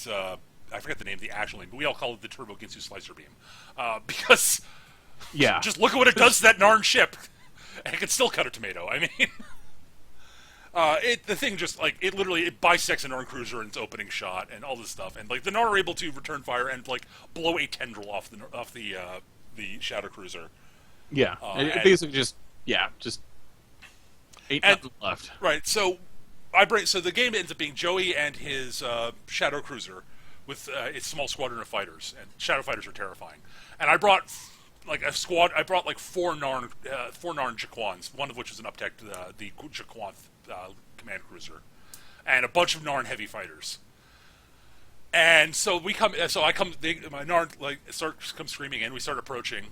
I forget the name, the actual name, but we all call it the Turbo Ginsu Slicer Beam, because just look at what it does to that Narn ship, and it can still cut a tomato. I mean. The thing just like it bisects a Narn cruiser in its opening shot and all this stuff, and like the Narn are able to return fire and like blow a tendril off the Shadow cruiser. Yeah, it basically just ain't nothing left. Right, so so the game ends up being Joey and his Shadow cruiser with its small squadron of fighters, and Shadow fighters are terrifying. And I brought like a squad. I brought like four Narn Jaquans, one of which was an uptech the Jaquan command cruiser, and a bunch of Narn heavy fighters. And so my Narn comes screaming in. We start approaching,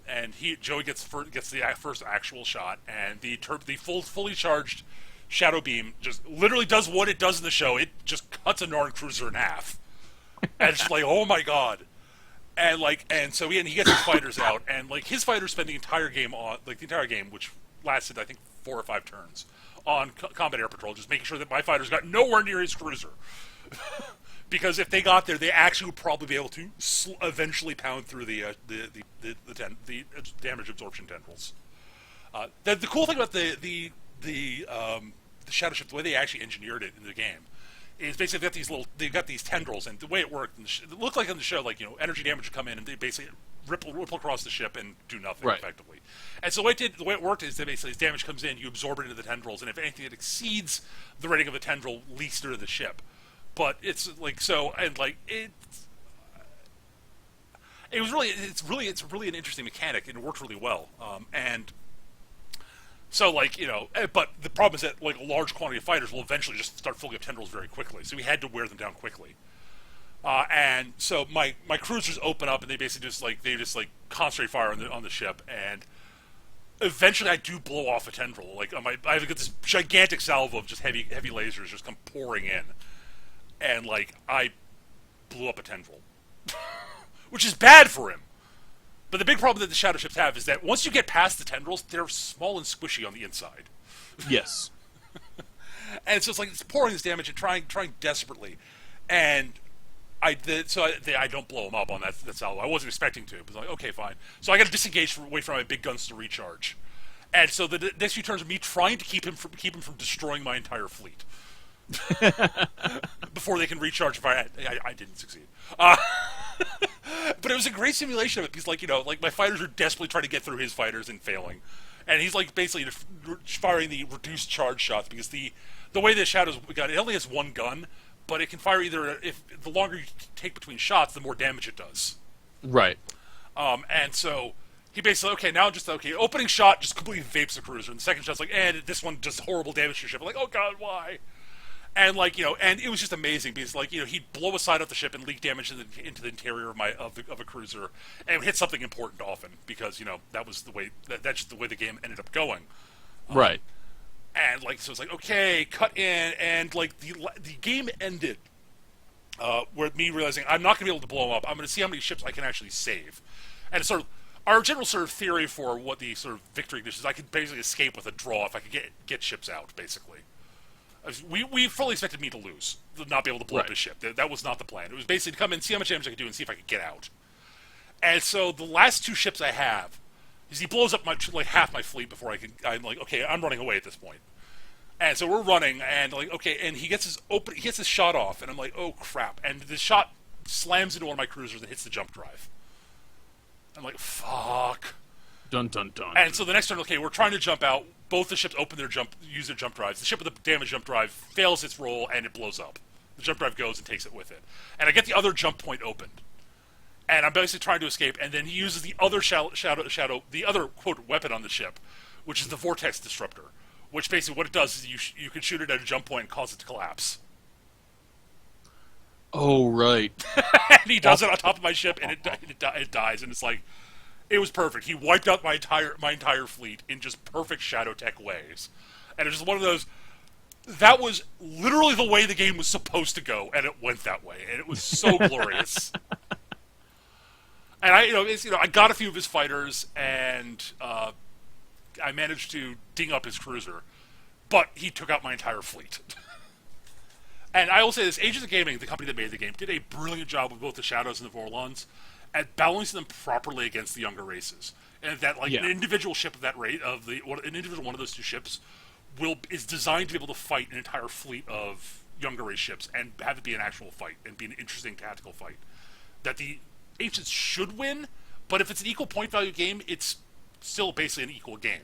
and Joey gets the first actual shot, and the fully charged Shadow Beam just literally does what it does in the show. It just cuts a Narn cruiser in half, and it's just like, oh my god. And so he gets his fighters out, and like his fighters spend the entire game, which lasted I think 4 or 5 turns, on combat air patrol, just making sure that my fighters got nowhere near his cruiser. Because if they got there, they actually would probably be able to eventually pound through the damage absorption tendrils. The cool thing about the Shadow ship, the way they actually engineered it in the game, is basically they've got these tendrils, and the way it worked, it looked like in the show, like energy damage would come in and they basically ripple across the ship and do nothing effectively. And so the way it worked is that basically as damage comes in, you absorb it into the tendrils, and if anything that exceeds the rating of the tendril leaks through the ship. But it's like so, and like it's really an interesting mechanic, and it worked really well. And so but the problem is that like a large quantity of fighters will eventually just start filling up tendrils very quickly. So we had to wear them down quickly. And so my cruisers open up, and they basically just concentrate fire on the ship, and eventually I do blow off a tendril. Like I've got this gigantic salvo of just heavy lasers just come pouring in, and like I blew up a tendril, which is bad for him. But the big problem that the Shadow ships have is that once you get past the tendrils, they're small and squishy on the inside. Yes. And so it's pouring this damage and trying desperately, and I don't blow him up on that salvo. I wasn't expecting to, but like, okay, fine. So I got to disengage away from my big guns to recharge, and so the next few turns are me trying to keep him from destroying my entire fleet before they can recharge. If I didn't succeed, but it was a great simulation of it because like my fighters are desperately trying to get through his fighters and failing, and he's like basically firing the reduced charge shots because the way the Shadow's got it only has one gun. But it can fire if the longer you take between shots, the more damage it does. Right. And so he basically, opening shot just completely vapes the cruiser, and the second shot's like, this one does horrible damage to your ship. I'm like, oh god, why? And and it was just amazing because he'd blow a side off the ship and leak damage into the interior of a cruiser, and it would hit something important often because that was the way that's just the way the game ended up going. Right. And so it's like, okay, cut in, and the game ended with me realizing I'm not going to be able to blow them up. I'm going to see how many ships I can actually save. And it's sort of our general sort of theory for what the sort of victory is I could basically escape with a draw if I could get ships out, basically. We fully expected me to lose, to not be able to blow up his ship. That was not the plan. It was basically to come in, see how much damage I could do, and see if I could get out. And so the last 2 ships I have, he blows up half my fleet before I'm like, okay, I'm running away at this point. And so we're running, and and he gets his shot off, and I'm like, oh crap! And the shot slams into one of my cruisers and hits the jump drive. I'm like, fuck. Dun dun dun. And so the next turn, okay, we're trying to jump out. Both the ships use their jump drives. The ship with the damaged jump drive fails its roll and it blows up. The jump drive goes and takes it with it. And I get the other jump point opened. And I'm basically trying to escape, and then he uses the other the other, quote, weapon on the ship, which is the vortex disruptor, which basically what it does is you can shoot it at a jump point and cause it to collapse. Oh, right. And he does it on top of my ship, and it dies, and it's like, it was perfect. He wiped out my entire fleet in just perfect Shadow Tech ways. And it's just one of those, that was literally the way the game was supposed to go, and it went that way, and it was so glorious. And I got a few of his fighters, and I managed to ding up his cruiser, but he took out my entire fleet. And I will say this: Ages of Gaming, the company that made the game, did a brilliant job with both the Shadows and the Vorlons at balancing them properly against the younger races, and that an individual ship of that rate an individual one of those two ships is designed to be able to fight an entire fleet of younger race ships and have it be an actual fight and be an interesting tactical fight. That the Ancients should win, but if it's an equal point value game, it's still basically an equal game.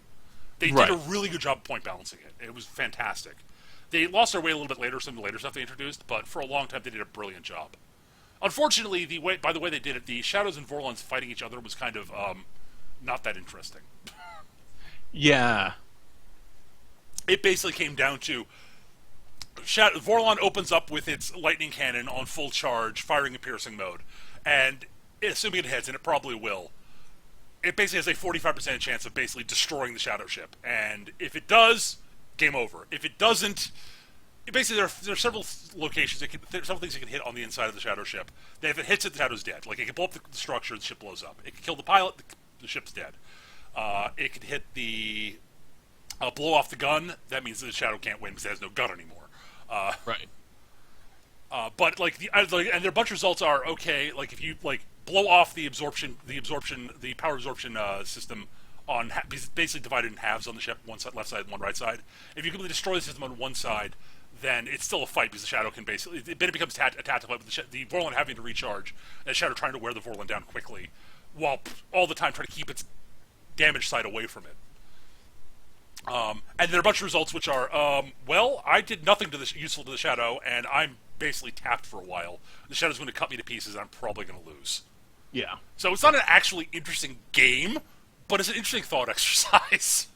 They did a really good job of point balancing it. It was fantastic. They lost their way a little bit later, some of the later stuff they introduced, but for a long time they did a brilliant job. Unfortunately, by the way they did it, the Shadows and Vorlons fighting each other was kind of not that interesting. Yeah. It basically came down to Vorlon opens up with its lightning cannon on full charge, firing in piercing mode, and assuming it hits, and it probably will, it basically has a 45% chance of basically destroying the Shadow ship. And if it does, game over. If it doesn't, basically there are several locations, several things it can hit on the inside of the Shadow ship. That if it hits it, the Shadow's dead. Like, it can blow up the structure, the ship blows up. It can kill the pilot, the ship's dead. It can hit the blow off the gun. That means the Shadow can't win because it has no gun anymore. Right. But and their bunch of results are okay. Like, if you blow off the power absorption system on basically divided in halves on the ship, one side left side and one right side. If you completely destroy the system on one side, then it's still a fight because the Shadow can basically then it becomes a tactical fight with the Vorlon having to recharge and the Shadow trying to wear the Vorlon down quickly, while all the time trying to keep its damaged side away from it. And there are a bunch of results which are, I did nothing useful to the Shadow, and I'm basically tapped for a while. The Shadow's going to cut me to pieces, and I'm probably going to lose. Yeah. So it's not an actually interesting game, but it's an interesting thought exercise.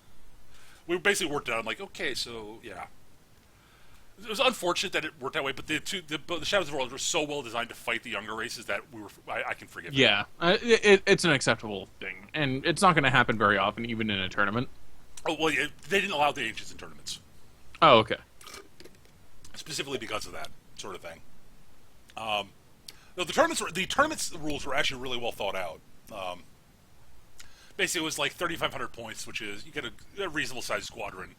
We basically worked it out. I'm like, okay, so, yeah. It was unfortunate that it worked that way, but the Shadows of the World were so well designed to fight the younger races that I can forgive it. Yeah, it's an acceptable thing, and it's not going to happen very often, even in a tournament. Oh, well, yeah, they didn't allow the Ancients in tournaments. Oh, okay. Specifically because of that sort of thing. No, the tournaments rules were actually really well thought out. Basically, it was like 3,500 points, which is, you get a reasonable sized squadron.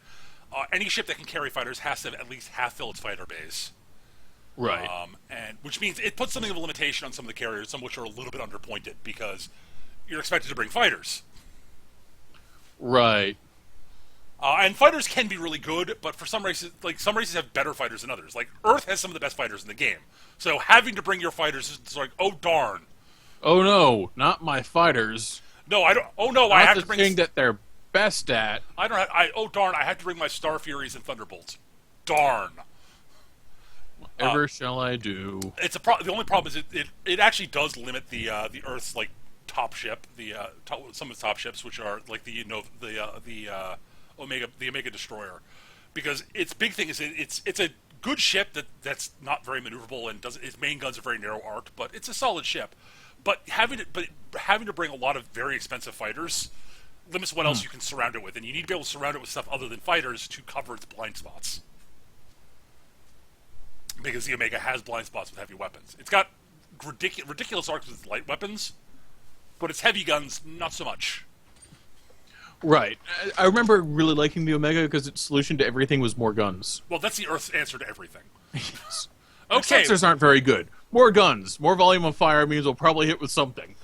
Any ship that can carry fighters has to at least half fill its fighter base. Right. And which means it puts something of a limitation on some of the carriers, some of which are a little bit underpointed, because you're expected to bring fighters. Right. And fighters can be really good, but for some races, some races have better fighters than others. Like, Earth has some of the best fighters in the game. So having to bring your fighters is like, oh darn. Oh no, not my fighters. No, I don't. Oh no, not I have the to bring thing that they're best at. I don't have. Oh darn, I have to bring my Star Furies and Thunderbolts. Darn. Whatever shall I do? It's the only problem is it actually does limit the Earth's top ship, some of its top ships, which are like the Omega Destroyer, because its big thing is it's a good ship that's not very maneuverable and its main guns are very narrow arced, but it's a solid ship. But having to bring a lot of very expensive fighters limits what else you can surround it with, and you need to be able to surround it with stuff other than fighters to cover its blind spots. Because the Omega has blind spots with heavy weapons. It's got ridiculous arcs with light weapons, but its heavy guns, not so much. Right. I remember really liking the Omega because its solution to everything was more guns. Well, that's the Earth's answer to everything. Yes. Okay. Sensors aren't very good. More guns, more volume of fire means we'll probably hit with something.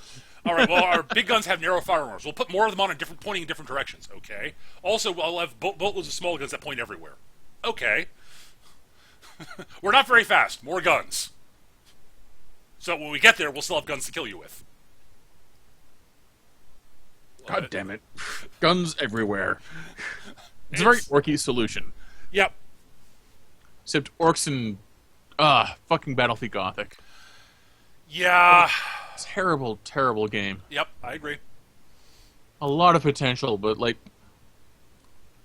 All right, well, our big guns have narrow firearms. We'll put more of them on pointing in different directions, okay? Also, we'll have boatloads of small guns that point everywhere. Okay. We're not very fast. More guns. So when we get there, we'll still have guns to kill you with. God damn it. Guns everywhere. It's a very orky solution. Yep. Except orcs and fucking Battlefield Gothic. Yeah. Terrible, terrible game. Yep, I agree. A lot of potential, but like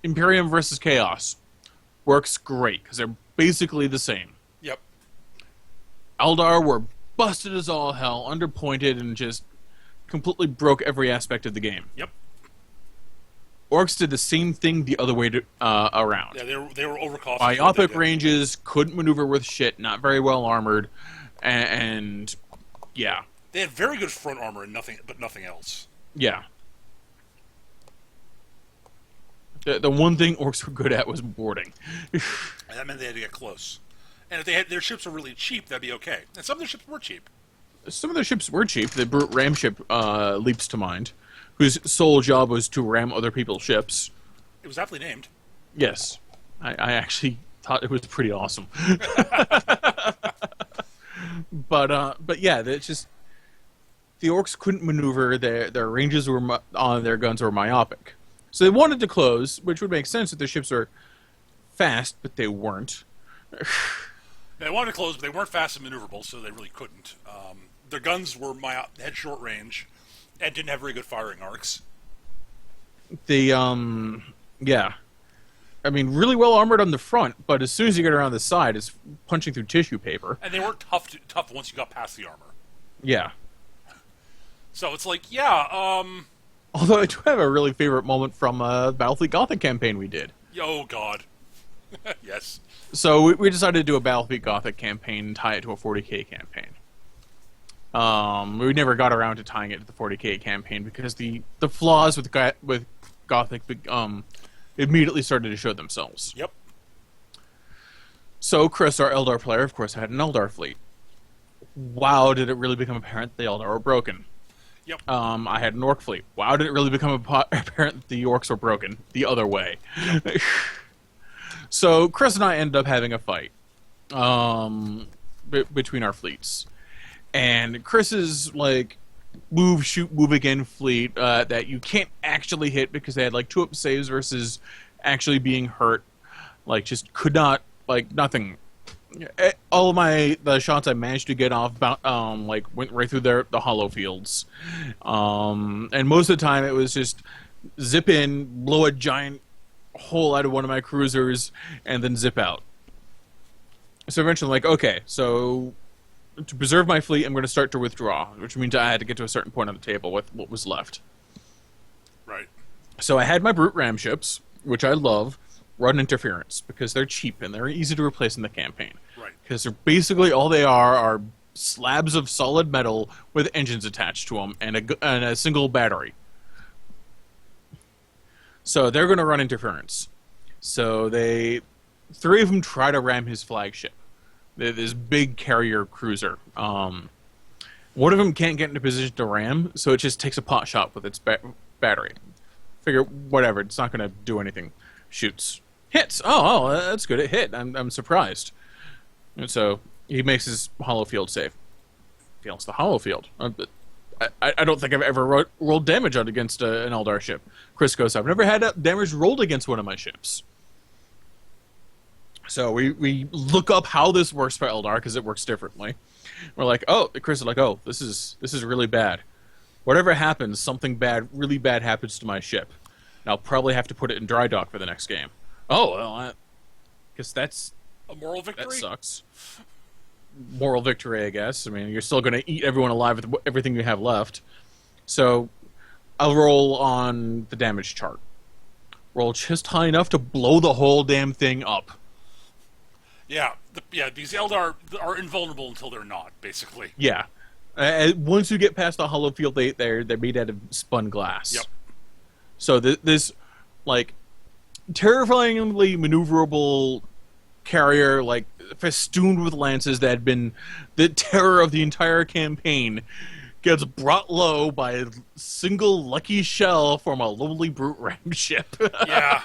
Imperium versus Chaos works great because they're basically the same. Yep. Eldar were busted as all hell, underpointed, and just completely broke every aspect of the game. Yep. Orcs did the same thing the other way around. Yeah, they were overcosted. Myopic ranges, couldn't maneuver with shit, not very well armored, and yeah. They had very good front armor and nothing else. Yeah. The one thing orcs were good at was boarding. And that meant they had to get close. And if their ships were really cheap, that'd be okay. And some of their ships were cheap. Some of their ships were cheap. The Brute Ram ship leaps to mind, whose sole job was to ram other people's ships. It was aptly named. Yes. I actually thought it was pretty awesome. But yeah, it's just the orcs couldn't maneuver. Their ranges were on their guns were myopic. So they wanted to close, which would make sense if their ships are fast, but they weren't. They wanted to close, but they weren't fast and maneuverable, so they really couldn't. Their guns had short range and didn't have very good firing arcs. Yeah. I mean, really well armored on the front, but as soon as you get around the side, it's punching through tissue paper. And they weren't tough once you got past the armor. Yeah. So it's like, yeah, Although I do have a really favorite moment from a Battlefield Gothic campaign we did. oh god. Yes. So we decided to do a Battlefield Gothic campaign and tie it to a 40k campaign. We never got around to tying it to the 40k campaign because the flaws with Gothic immediately started to show themselves. Yep. So Chris, our Eldar player, of course, had an Eldar fleet. Wow, did it really become apparent the Eldar were broken. Yep. I had an Orc fleet. Wow, did it really become apparent that the Orcs were broken the other way. Yep. So Chris and I ended up having a fight between our fleets. And Chris's, like, move, shoot, move again fleet that you can't actually hit because they had, like, 2-up saves versus actually being hurt. Like, just could not, like, nothing. All of the shots I managed to get off, like, went right through the hollow fields. And most of the time it was just zip in, blow a giant hole out of one of my cruisers, and then zip out. So eventually, like, okay, so to preserve my fleet, I'm going to start to withdraw, which means I had to get to a certain point on the table with what was left. Right. So I had my Brute Ram ships, which I love, run interference, because they're cheap and they're easy to replace in the campaign. Right. Because they're basically all they are slabs of solid metal with engines attached to them and a single battery. So they're going to run interference. So 3 of them try to ram his flagship, this big carrier cruiser. One of them can't get into position to ram, so it just takes a pot shot with its battery. Figure, whatever, it's not going to do anything. Shoots. Hits! Oh, that's good, it hit. I'm surprised. And so he makes his hollow field save. Fails the hollow field. I don't think I've ever rolled damage out against an Eldar ship. Chris goes, I've never had damage rolled against one of my ships. So we look up how this works for Eldar, because it works differently. We're like, oh, Chris is like, oh, this is really bad. Whatever happens, something really bad happens to my ship. And I'll probably have to put it in dry dock for the next game. Oh, well, I guess that's... a moral victory? That sucks. Moral victory, I guess. I mean, you're still going to eat everyone alive with everything you have left. So I'll roll on the damage chart. Roll just high enough to blow the whole damn thing up. Yeah, these Eldar are invulnerable until they're not, basically. Yeah. Once you get past the hollow field, they're made out of spun glass. Yep. So this, like, terrifyingly maneuverable carrier, like, festooned with lances that had been the terror of the entire campaign, gets brought low by a single lucky shell from a lowly Brute Ram ship. Yeah.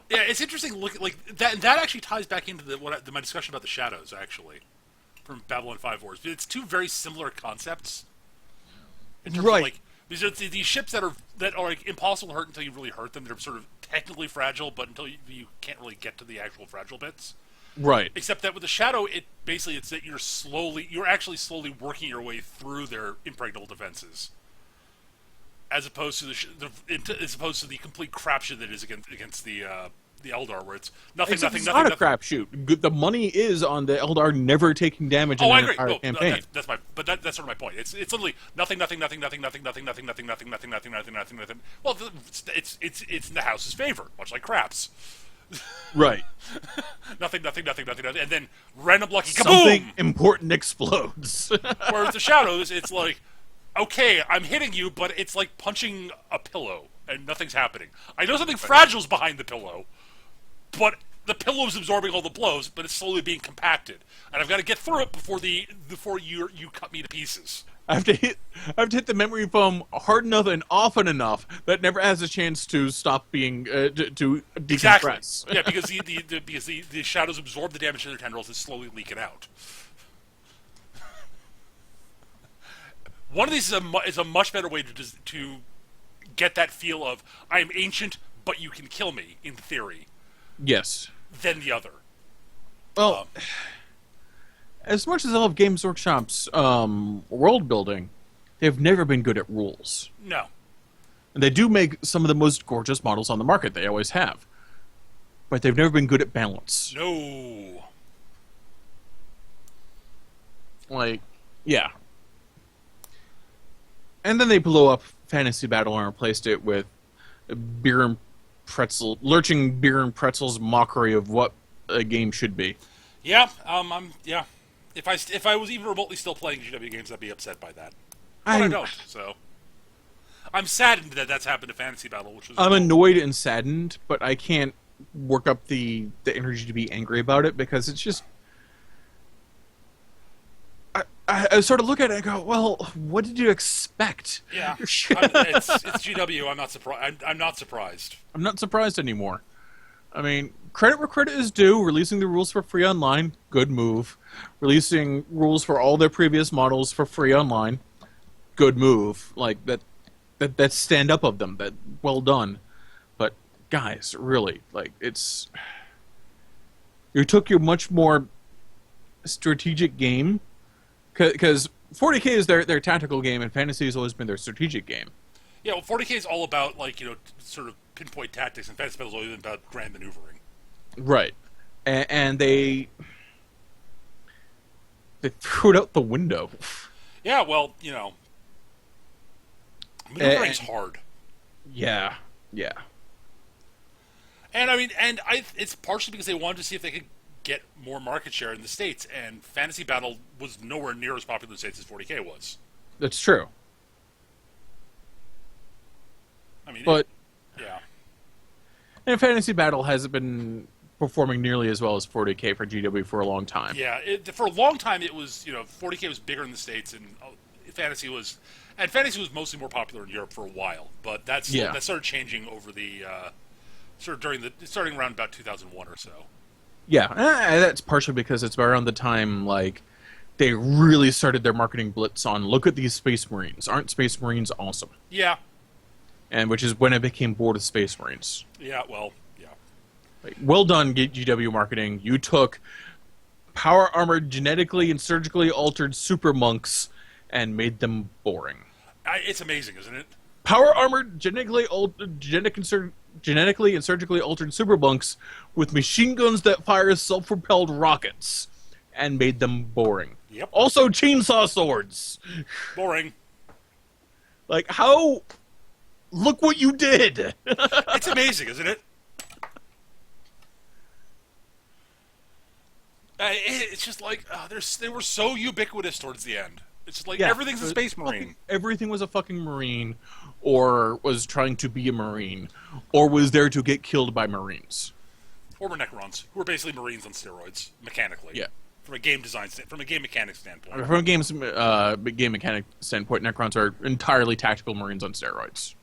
Yeah, it's interesting. Look, like that actually ties back into my discussion about the shadows, actually, from Babylon 5 Wars. It's two very similar concepts in terms of, like, Because it's these ships that are like impossible to hurt until you really hurt them. They're sort of technically fragile, but until you can't really get to the actual fragile bits. Right. Except that with the Shadow, it's that you're actually slowly working your way through their impregnable defenses, as opposed to the complete crapshoot that is against the Eldar, where it's nothing. It's not a crapshoot. The money is on the Eldar never taking damage in I an agree. entire No, campaign. that's sort of my point. It's literally nothing. Well, it's in the house's favor, much like craps. Right. Nothing, and then random lucky kaboom! Something important explodes. Whereas the Shadows, it's like, okay, I'm hitting you, but it's like punching a pillow, and nothing's happening. I know something fragile's behind the pillow, but the pillow's absorbing all the blows, but it's slowly being compacted, and I've got to get through it before you cut me to pieces. I have to hit the memory foam hard enough and often enough that it never has a chance to stop being to decompress. Exactly. Yeah, because the Shadows absorb the damage to their tendrils and slowly leak it out. One of these is a much better way to get that feel of I am ancient, but you can kill me in theory. Yes. Than the other. Well, as much as I love Games Workshop's world building, they've never been good at rules. No. And they do make some of the most gorgeous models on the market. They always have. But they've never been good at balance. No. Like, yeah. And then they blew up Fantasy Battle and replaced it with lurching beer and pretzels mockery of what a game should be. Yeah, yeah. If I was even remotely still playing GW games, I'd be upset by that. But I don't. So I'm saddened that that's happened to Fantasy Battle, which was. I'm annoyed and saddened, but I can't work up the energy to be angry about it because it's just. I sort of look at it and go, well, what did you expect? Yeah, it's GW. I'm not surprised. I'm not surprised. I'm not surprised anymore. I mean, credit where credit is due. Releasing the rules for free online, good move. Releasing rules for all their previous models for free online, good move. Like that stand up of them. That well done. But guys, really, like it's you took your much more strategic game. Because 40K is their tactical game, and Fantasy has always been their strategic game. Yeah, well, 40K is all about, sort of pinpoint tactics, and Fantasy Battle is always about grand maneuvering. Right. And they threw it out the window. Yeah, well, maneuvering's hard. Yeah. And, it's partially because they wanted to see if they could get more market share in the States, and Fantasy Battle was nowhere near as popular in the States as 40K was. That's true. Yeah. And Fantasy Battle hasn't been performing nearly as well as 40K for GW for a long time. Yeah, for a long time it was, 40K was bigger in the States, and Fantasy was mostly more popular in Europe for a while, but that started changing over the, starting around about 2001 or so. Yeah, that's partially because it's around the time, they really started their marketing blitz on, look at these Space Marines. Aren't Space Marines awesome? Yeah. And which is when I became bored of Space Marines. Yeah, well, yeah. Well done, GW marketing. You took power-armored, genetically and surgically altered super monks and made them boring. It's amazing, isn't it? Power-armored, genetically and surgically altered super monks with machine guns that fire self-propelled rockets and made them boring. Yep. Also chainsaw swords. Boring. How... Look what you did! It's amazing, isn't it? It's just they were so ubiquitous towards the end. It's just everything's a Space Marine. Everything was a fucking Marine, or was trying to be a Marine, or was there to get killed by Marines. Or were Necrons, who are basically Marines on steroids, mechanically. Yeah. From a game mechanic standpoint. From a game mechanic standpoint, Necrons are entirely tactical Marines on steroids.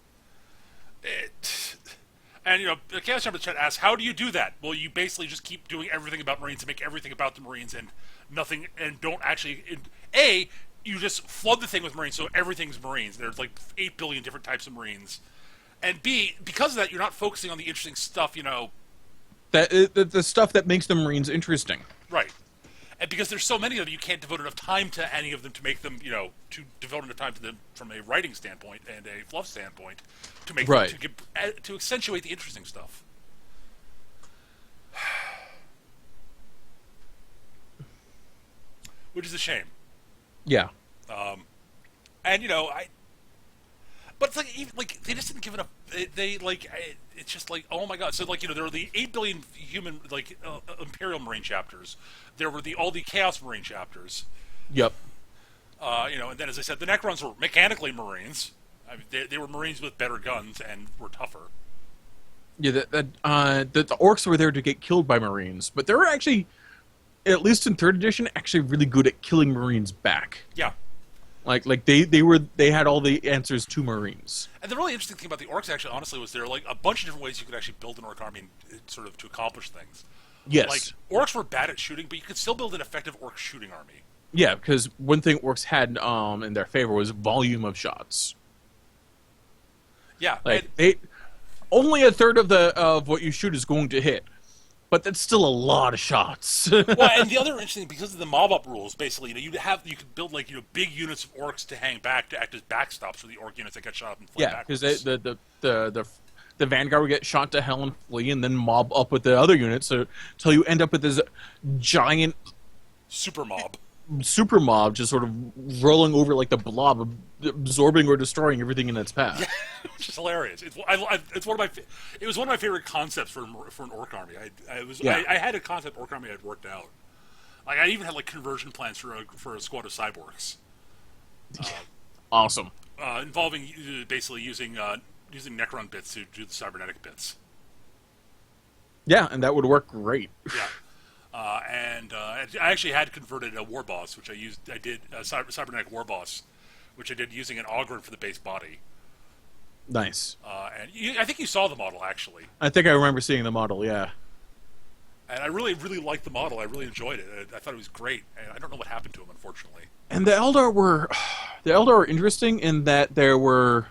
And the Chaos Chamber chat asks, how do you do that? Well, you basically just keep doing everything about Marines and make everything about the Marines and nothing, and don't actually. you just flood the thing with Marines, so everything's Marines. There's like 8 billion different types of Marines. And B, because of that, you're not focusing on the interesting stuff, The stuff that makes the Marines interesting. Right. And because there's so many of them, you can't devote enough time to any of them to make them, to devote enough time to them from a writing standpoint and a fluff standpoint to make them, to accentuate the interesting stuff. Which is a shame. Yeah. And but it's like even like they just didn't give enough. It's just like, oh my god. So there were the 8 billion human Imperial Marine chapters. There were all the Chaos Marine chapters. Yep. And then as I said, the Necrons were mechanically Marines. I mean, they were Marines with better guns and were tougher. Yeah, the orcs were there to get killed by Marines, but they were actually, at least in 3rd edition, actually really good at killing Marines back. Yeah. Like they had all the answers to Marines. And the really interesting thing about the orcs, actually, honestly, was there were a bunch of different ways you could actually build an orc army sort of to accomplish things. Yes. Like orcs were bad at shooting, but you could still build an effective orc shooting army. Yeah, because one thing orcs had in their favor was volume of shots. Yeah. Like only a third of what you shoot is going to hit. But that's still a lot of shots. Well, and the other interesting thing, because of the mob up rules, basically, you could build big units of orcs to hang back to act as backstops for the orc units that get shot up and flee backwards. Yeah, because the Vanguard would get shot to hell and flee, and then mob up with the other units, until you end up with this giant super mob just sort of rolling over like the blob, absorbing or destroying everything in its path. Yeah, which is hilarious. It was one of my favorite concepts for an orc army. I had a concept orc army I'd worked out. Like I even had conversion plans for a squad of cyborgs. Awesome. Involving basically using Necron bits to do the cybernetic bits. Yeah, and that would work great. Yeah. I actually had converted a war boss, which I did a cybernetic war boss, which I did using an Ogryn for the base body. Nice. I think you saw the model, actually. I think I remember seeing the model, yeah. And I really, really liked the model. I really enjoyed it. I thought it was great. And I don't know what happened to him, unfortunately. And the Eldar were interesting in that there were...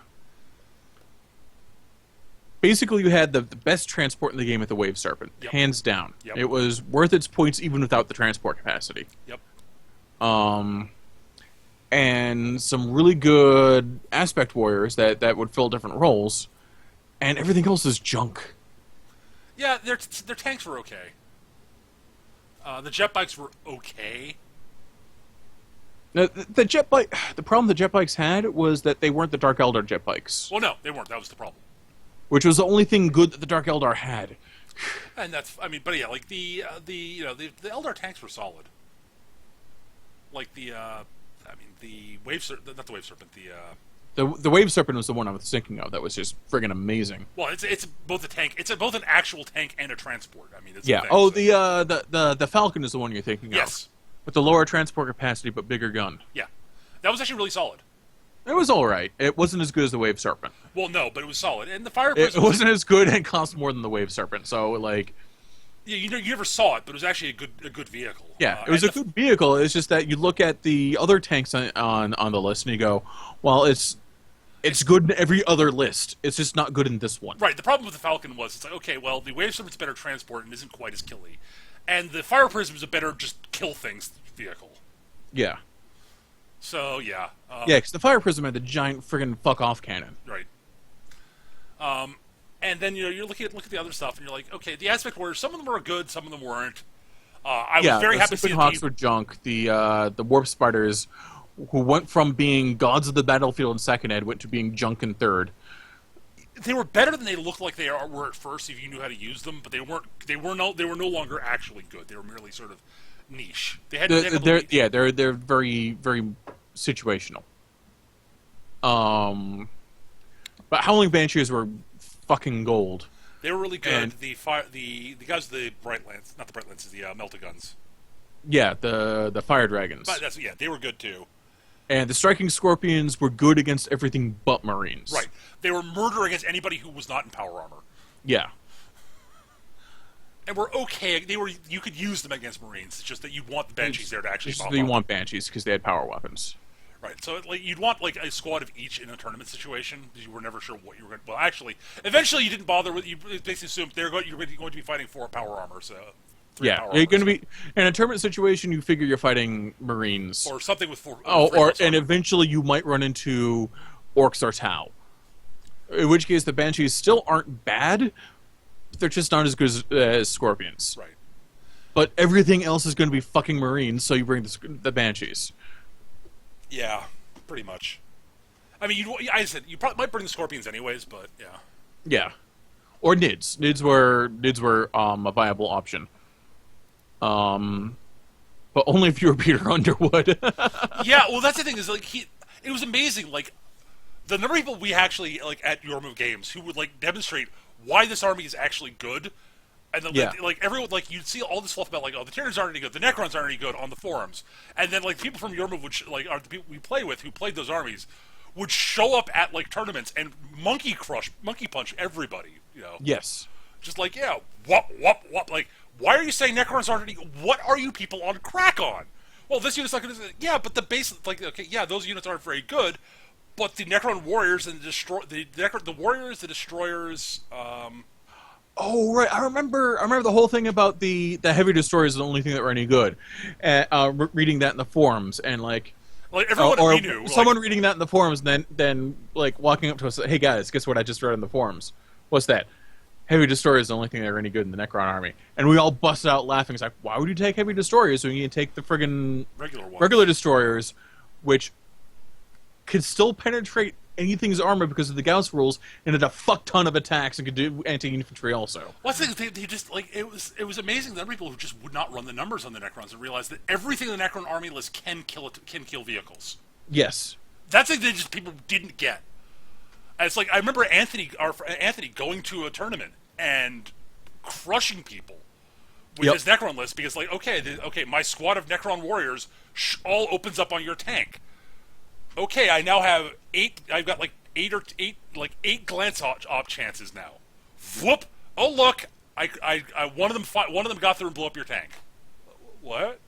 Basically, you had the best transport in the game with the Wave Serpent, hands down. Yep. It was worth its points even without the transport capacity. Yep. And some really good aspect warriors that would fill different roles, and everything else is junk. Yeah, their tanks were okay. The jet bikes were okay. Now, the problem the jet bikes had was that they weren't the Dark Eldar jet bikes. Well, no, they weren't. That was the problem. Which was the only thing good that the Dark Eldar had. And the Eldar tanks were solid. Like the Wave Serpent, not the Wave Serpent, the Wave Serpent was the one I was thinking of. That was just friggin' amazing. Well, it's both a tank. It's both an actual tank and a transport. I mean, it's yeah. Thing, oh, so. The Falcon is the one you're thinking of. Yes. With the lower transport capacity but bigger gun. Yeah, that was actually really solid. It was all right. It wasn't as good as the Wave Serpent. Well, no, but it was solid. And the Fire Prism... It wasn't as good and cost more than the Wave Serpent, so, like... Yeah, you never saw it, but it was actually a good vehicle. Yeah, it was a good vehicle. It's just that you look at the other tanks on the list and you go, well, it's good in every other list. It's just not good in this one. Right, the problem with the Falcon was, it's like, okay, well, the Wave Serpent's better transport and isn't quite as killy. And the Fire Prism is a better just kill things vehicle. Yeah. So, yeah. Yeah, because the Fire Prism had the giant friggin' fuck-off cannon. Right. And then, you look at the other stuff, and you're like, okay, the Aspect Warriors, some of them were good, some of them weren't. I was very happy to see the Hawks were junk. The Warp Spiders, who went from being gods of the battlefield in second ed, went to being junk in third. They were better than they looked like they were at first if you knew how to use them, but they were no longer actually good. They were merely sort of niche. They're very, very situational. But Howling Banshees were fucking gold. They were really good. And the guys, the Bright Lance, not the Bright Lances, the Melta-Guns. Yeah, the Fire Dragons. But they were good too. And the Striking Scorpions were good against everything but Marines. Right. They were murder against anybody who was not in power armor. Yeah. And were okay. You could use them against Marines. It's just that you want the Banshees there to actually You want Banshees because they had power weapons. Right, so like you'd want like a squad of each in a tournament situation because you were never sure what you were going to. Well, actually, eventually you didn't bother with. You basically assumed you're going to be fighting 4 power armor, so 3 Yeah, power you're armor, going to be in a tournament situation. You figure you're fighting Marines, or something with 4. oh, 3 or plus and armor. eventually you might run into orcs or Tau. In which case, the Banshees still aren't bad. But they're just not as good as Scorpions. Right. But everything else is going to be fucking Marines, so you bring the Banshees. Yeah, pretty much. I mean, I said you probably might bring the Scorpions anyways, but yeah. Yeah, or Nids. Nids were a viable option. But only if you were Peter Underwood. Yeah, well, that's the thing is like it was amazing. Like the number of people we actually like at Your Move Games who would like demonstrate why this army is actually good. And then, Yeah. like everyone, like you'd see all this fluff about like, oh, the Tyranids aren't any good, the Necrons aren't any good on the forums, and then like people from Your Move, which like are the people we play with who played those armies, would show up at like tournaments and monkey punch everybody, you know? Yes. Just like, yeah, whoop. Like, why are you saying Necrons aren't any? What are you people on crack on? Well, this unit's not going to. Yeah, but the base, like, okay, yeah, those units aren't very good, but the Necron warriors and the warriors, the destroyers. Oh right, I remember the whole thing about the heavy destroyers is the only thing that were any good. Reading that in the forums and like everyone or we knew, someone reading that in the forums, and then like walking up to us, hey guys, guess what I just read in the forums? What's that? Heavy destroyers is the only thing that are any good in the Necron army, and we all busted out laughing. It's like, why would you take heavy destroyers when you can take the friggin' regular destroyers, which could still penetrate anything's armor because of the Gauss rules, and did a fuck ton of attacks and could do anti-infantry also. Well, I think they just like it was amazing. There were people who just would not run the numbers on the Necrons and realized that everything in the Necron army list can kill vehicles. Yes, that's the thing that people didn't get. And it's like I remember Anthony going to a tournament and crushing people with his Necron list because like okay, my squad of Necron warriors all opens up on your tank. Okay, I now have 8. I've got like 8 glance op chances now. Whoop! Oh look, I one of them got through and blew up your tank. What?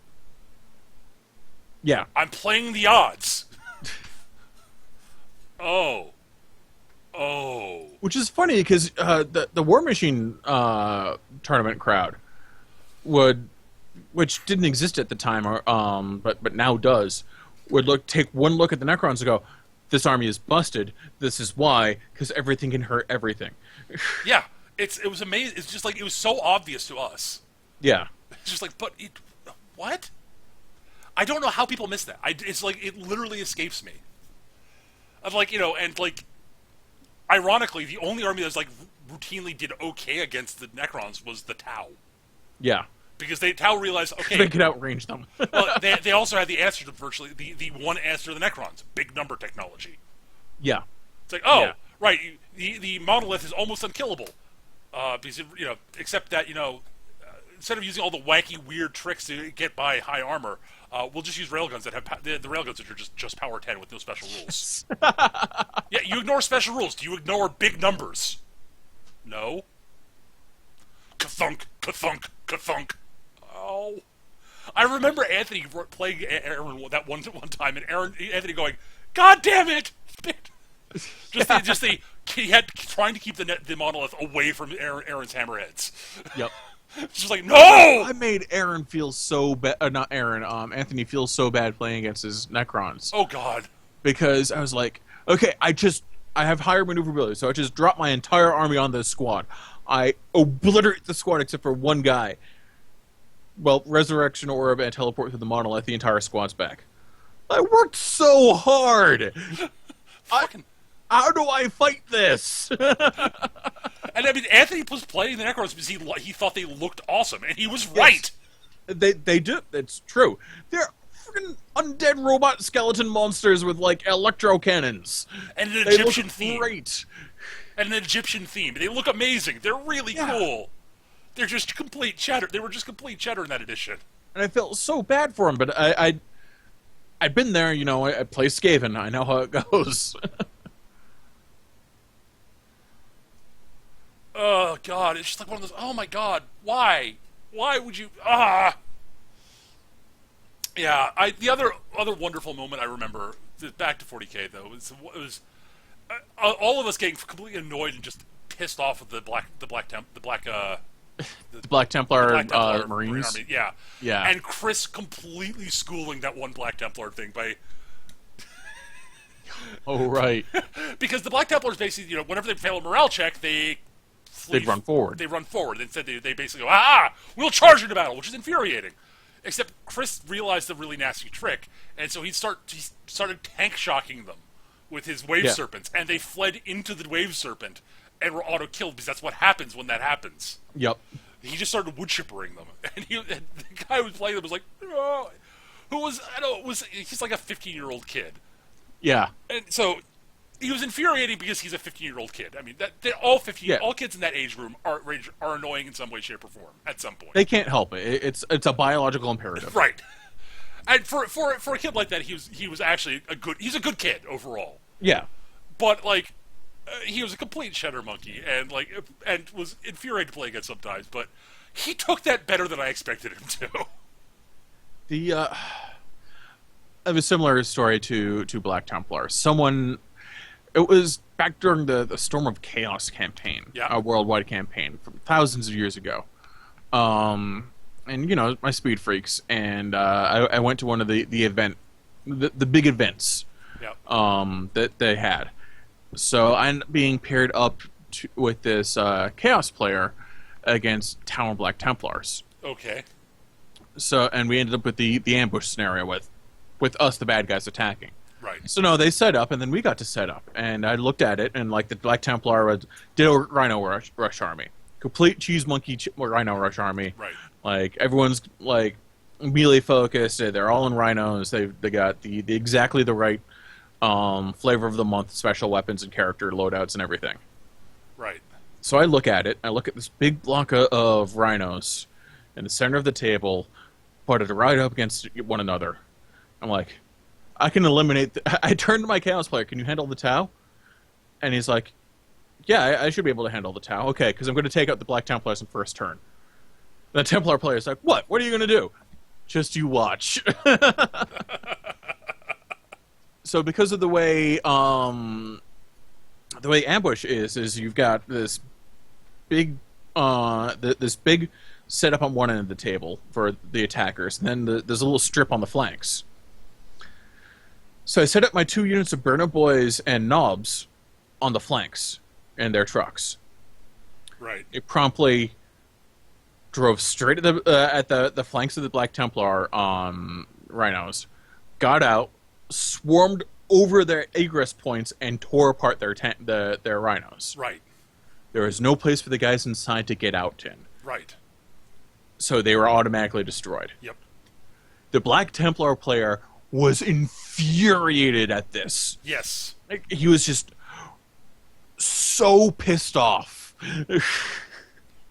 Yeah, I'm playing the odds. Oh. Which is funny because the War Machine tournament crowd which didn't exist at the time, but now does. Would take one look at the Necrons and go, this army is busted. This is why, because everything can hurt everything. Yeah, it was amazing. It's just like it was so obvious to us. Yeah, it's just like, what? I don't know how people miss that. It's like it literally escapes me. Of like and like, ironically, the only army that's like routinely did okay against the Necrons was the Tau. Yeah. Because Tau realized, okay, they could outrange them. Well, they also had the answer to virtually the one answer to the Necrons, big number technology. Yeah, it's like right, the monolith is almost unkillable, because except that instead of using all the wacky weird tricks to get by high armor, we'll just use railguns that have the railguns that are just power 10 with no special rules. Yeah, you ignore special rules. Do you ignore big numbers? No. Ka-thunk, ka-thunk, ka-thunk. Oh, I remember Anthony playing Aaron that one time, and Anthony going, "God damn it!" He had trying to keep the monolith away from Aaron's hammerheads. Yep. Just like, no! I made Aaron feel so bad. Not Aaron. Anthony feels so bad playing against his Necrons. Oh God. Because I was like, okay, I have higher maneuverability, so I just drop my entire army on this squad. I obliterate the squad except for one guy. Well, Resurrection Orb and teleport through the monolith, the entire squad's back. I worked so hard! How do I fight this? And I mean, Anthony was playing the Necrons because he thought they looked awesome, and he was right! They do. It's true. They're freaking undead robot skeleton monsters with, like, electro cannons. And an Egyptian theme. Great. And an Egyptian theme. They look amazing. They're really cool. They're just complete cheddar. They were just complete cheddar in that edition. And I felt so bad for him, but I've been there, I play Skaven. I know how it goes. Oh, God. It's just like one of those, oh, my God. Why? Why would you... Yeah, the other wonderful moment I remember back to 40k though. It was all of us getting completely annoyed and just pissed off with the Black Templar, Black Templar Marines. Army. Yeah, Yeah. and Chris completely schooling that one Black Templar thing by Oh, right. because the Black Templars basically, whenever they fail a morale check, They'd run forward. They run forward. Instead, they basically go, we'll charge into battle, which is infuriating. Except Chris realized a really nasty trick, and so he started tank shocking them with his wave serpents, and they fled into the wave serpent and were auto killed because that's what happens when that happens. Yep. He just started wood chippering them, and the guy who was playing them was like, oh, he's like a 15-year-old kid. Yeah. And so he was infuriating because he's a 15-year-old kid. I mean, all kids in that age room are annoying in some way, shape, or form at some point. They can't help it. It's a biological imperative. Right. And for a kid like that, he was actually he's a good kid overall. Yeah. But he was a complete cheddar monkey and was infuriating to play against sometimes. But he took that better than I expected him to. I have a similar story to Black Templar. It was back during the Storm of Chaos campaign, a worldwide campaign from thousands of years ago. And my speed freaks, and I went to one of the big events that they had. So I ended up being paired up with this Chaos player against Tower Black Templars. Okay. So, and we ended up with the ambush scenario with us, the bad guys, attacking. Right. So no, they set up, and then we got to set up, and I looked at it, and the Black Templar did a Rhino Rush army, complete cheese monkey Rhino Rush army. Right. Everyone's melee focused. They're all in rhinos. They got the exactly the right flavor of the month, special weapons and character loadouts and everything. Right. So I look at it. I look at this big block of rhinos in the center of the table, put it right up against one another. I'm like, I can eliminate... I turned to my Chaos player, can you handle the Tau? And he's like, yeah, I should be able to handle the Tau. Okay, because I'm going to take out the Black Templars in first turn. The Templar player's like, what? What are you going to do? Just you watch. So because of the way ambush is you've got this big big setup on one end of the table for the attackers, and then there's a little strip on the flanks. So I set up my 2 units of Burner Boys and Knobs on the flanks in their trucks. Right. It promptly drove straight at the flanks of the Black Templar rhinos, got out, swarmed over their egress points, and tore apart their rhinos. Right. There was no place for the guys inside to get out in. Right. So they were automatically destroyed. Yep. The Black Templar player was infuriated at this. Yes. He was just so pissed off.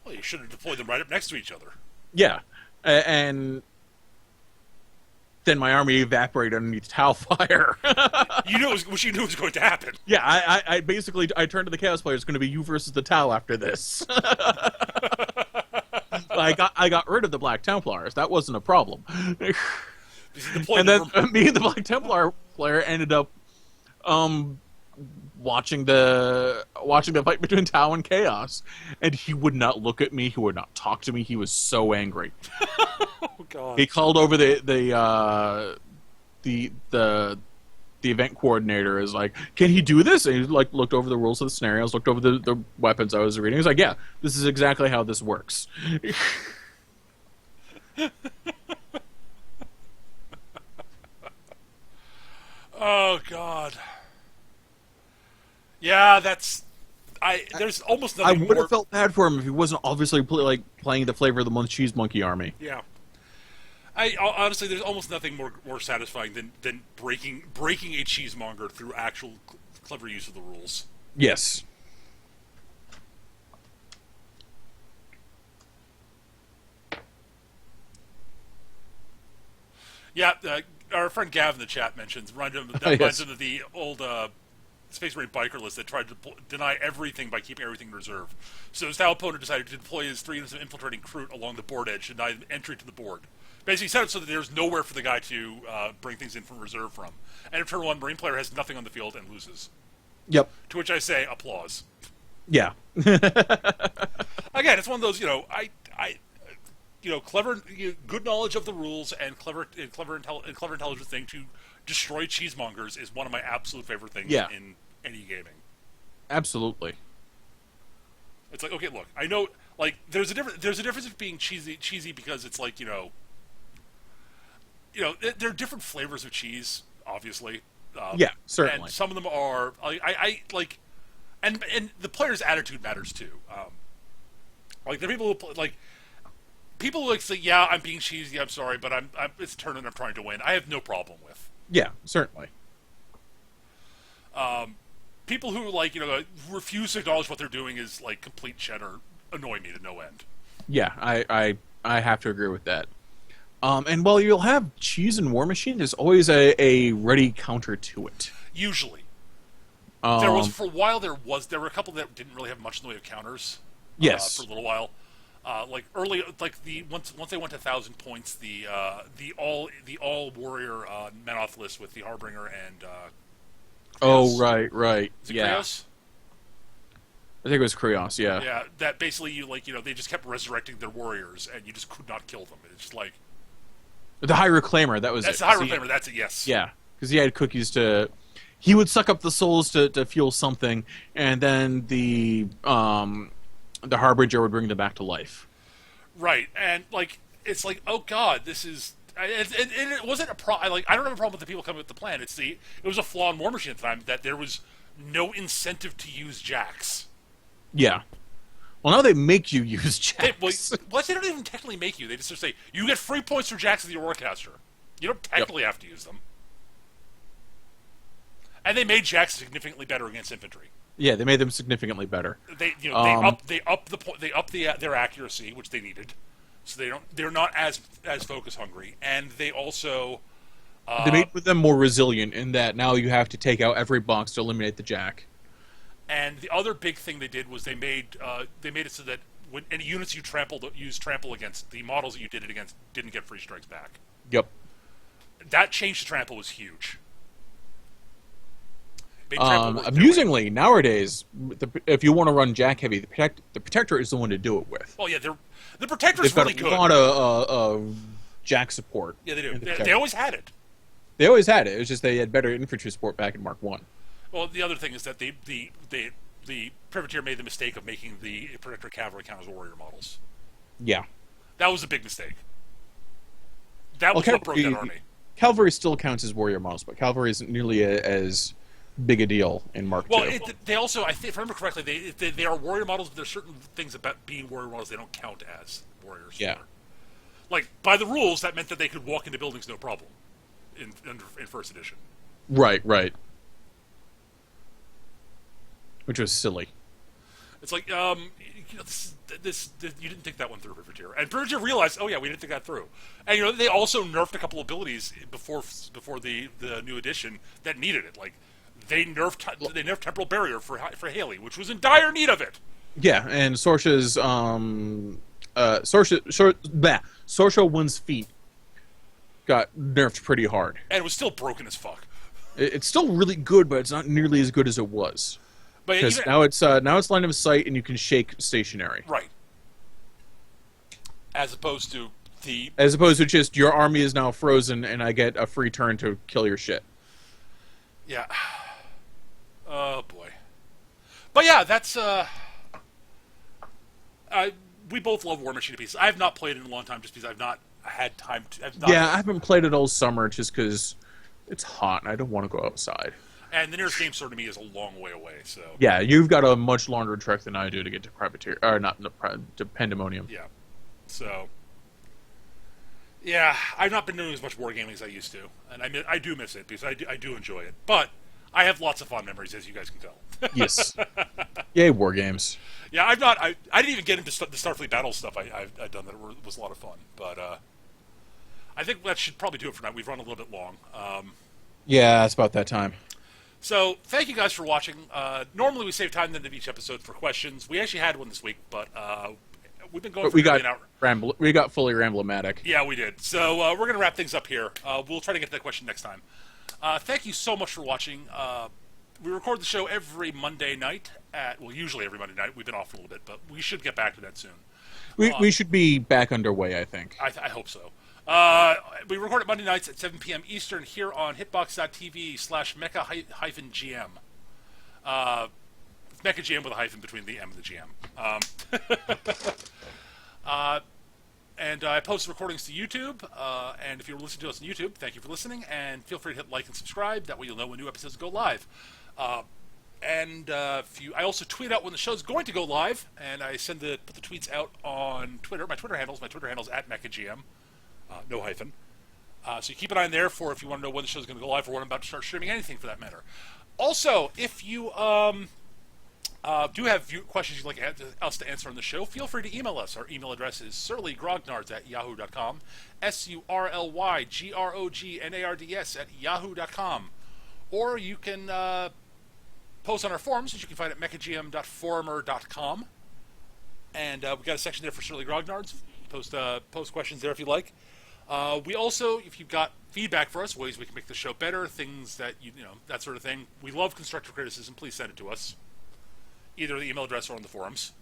Well, you should have deployed them right up next to each other. Yeah. And then my army evaporated underneath Tau fire. You knew which you knew was going to happen. Yeah, I basically turned to the Chaos player. It's going to be you versus the Tau after this. I got rid of the Black Templars. That wasn't a problem. And then me and the Black Templar player ended up watching the fight between Tau and Chaos, and he would not look at me. He would not talk to me. He was so angry. Oh God! He called over the event coordinator. Is like, can he do this? And he looked over the rules of the scenarios, looked over the weapons I was reading. He's like, yeah, this is exactly how this works. Oh God! Yeah, there's almost nothing. I would have felt bad for him if he wasn't obviously playing the flavor of the month cheese monkey army. Yeah. Honestly, there's almost nothing more satisfying than breaking a cheesemonger through actual clever use of the rules. Yes. Yeah, our friend Gav in the chat reminds him of the old Space Marine biker list that tried to deny everything by keeping everything in reserve. So his Tau opponent decided to deploy his 3 units of infiltrating Kroot along the board edge to deny entry to the board, Basically, set it so that there's nowhere for the guy to bring things in from reserve from. And in turn one, Marine player has nothing on the field and loses. Yep. To which I say, applause. Yeah. Again, it's one of those, clever, good knowledge of the rules and clever intelligent thing to destroy cheesemongers is one of my absolute favorite things in any gaming. Absolutely. It's like, okay, look, I know, like, there's a difference of being cheesy because it's like, there are different flavors of cheese, obviously. Yeah, certainly. And some of them are, I like, and the player's attitude matters too. Like, there are people who people who say, yeah, I'm being cheesy, I'm sorry, but it's a turn and I'm trying to win. I have no problem with. Yeah, certainly. People who refuse to acknowledge what they're doing is like complete cheddar annoy me to no end. Yeah, I have to agree with that. And while you'll have cheese in War Machine, there's always a ready counter to it. Usually, there was for a while. There were a couple that didn't really have much in the way of counters. Yes, for a little while. Once they went to 1,000 points, the all warrior Menoth list with the Harbinger and. Oh right, Is it yeah. Krios? I think it was Krios, yeah. Yeah, that basically they just kept resurrecting their warriors and you just could not kill them. It's just like The High Reclaimer, that's the High Reclaimer. That's it. Yes. Yeah, because he had cookies to. He would suck up the souls to fuel something, and then the Harbinger would bring them back to life. Right, and it's like, oh god, this is. It wasn't a problem. I don't have a problem with the people coming with the plan. It was a flaw in War Machine at the time that there was no incentive to use jacks. Yeah. Well, now they make you use jacks. They don't even technically make you. They just say you get free points for jacks with your Warcaster. You don't technically have to use them. And they made jacks significantly better against infantry. Yeah, they made them significantly better. They up their accuracy, which they needed. So they're not as focus hungry, and they also they made them more resilient in that now you have to take out every box to eliminate the jack. And the other big thing they did was they made it so that when any units you use trample against, the models that you did it against didn't get free strikes back. Yep. That change to trample was huge. Amusingly, nowadays, if you want to run jack heavy, the protector is the one to do it with. Oh yeah, the protector's really good. They've got a lot of jack support. Yeah, they do. They always had it. They always had it. It was just they had better infantry support back in Mark 1. Well, the other thing is that the Privateer made the mistake of making the Protector Cavalry count as warrior models. Yeah. That was a big mistake. That was what broke that army. Cavalry still counts as warrior models, but cavalry isn't nearly as big a deal in Mark II. Well, they also, if I remember correctly, they are warrior models, but there's certain things about being warrior models they don't count as warriors. Yeah. Like, by the rules, that meant that they could walk into buildings no problem in first edition. Right. Which was silly. It's like, this you didn't think that one through, Privateer. And Privateer realized, oh yeah, we didn't think that through. And they also nerfed a couple abilities before the new edition that needed it. Like they nerfed Temporal Barrier for Haley, which was in dire need of it. Yeah, and Sorsha's Sorsha 1's feet got nerfed pretty hard. And it was still broken as fuck. It's still really good, but it's not nearly as good as it was. Because now it's line of sight and you can shake stationary. Right. As opposed to just your army is now frozen and I get a free turn to kill your shit. Yeah. Oh boy. But yeah, that's we both love War Machine pieces. I have not played it in a long time just because I've not had time to. I haven't played it all summer just because it's hot and I don't want to go outside. And the nearest game store to me is a long way away, so... Yeah, you've got a much longer trek than I do to get to Privateer... Or, not to Pandemonium. Yeah. So... Yeah, I've not been doing as much wargaming as I used to. And I do miss it, because I do enjoy it. But I have lots of fond memories, as you guys can tell. Yes. Yay, war games. Yeah, I didn't even get into the Starfleet battle stuff I've done that was a lot of fun. But I think that should probably do it for now. We've run a little bit long. Yeah, it's about that time. So, thank you guys for watching. Normally we save time at the end of each episode for questions. We actually had one this week, but we've been going But for nearly an hour. we got fully ramblomatic. Yeah, we did. So we're going to wrap things up here. We'll try to get to that question next time. Thank you so much for watching. We record the show every Monday night usually every Monday night. We've been off for a little bit, but we should get back to that soon. We should be back underway, I think. I hope so. We record it Monday nights at 7 p.m. Eastern here on hitbox.tv/mecha-gm. Mecha GM with a hyphen between the M and the GM. And I post recordings to YouTube. And if you're listening to us on YouTube, thank you for listening. And feel free to hit like and subscribe. That way you'll know when new episodes go live. I also tweet out when the show's going to go live, and I put the tweets out on Twitter. My Twitter handle's @MechaGM, no hyphen. So you keep an eye on there for if you want to know when the show's going to go live or when I'm about to start streaming, anything for that matter. Also, if you do have questions you'd like us to answer on the show, feel free to email us. Our email address is surlygrognards@yahoo.com, surlygrognards@yahoo.com. Or you can post on our forums, which you can find at mechagm.forumer.com. And we've got a section there for Surly Grognards. Post questions there if you like. We also, if you've got feedback for us, ways we can make the show better, things that, that sort of thing. We love constructive criticism. Please send it to us, either the email address or on the forums.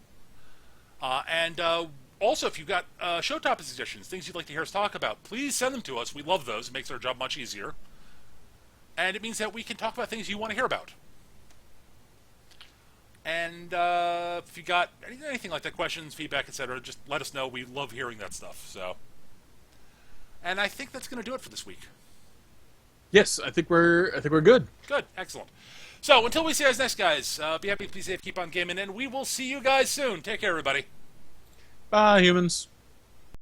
Also, if you've got show topic suggestions, things you'd like to hear us talk about, please send them to us. We love those. It makes our job much easier. And it means that we can talk about things you want to hear about. And if you got anything like that, questions, feedback, etc., just let us know. We love hearing that stuff. So, and I think that's going to do it for this week. Yes, I think we're good. Good, excellent. So until we see you guys next, guys, be happy, be safe, keep on gaming, and we will see you guys soon. Take care, everybody. Bye, humans.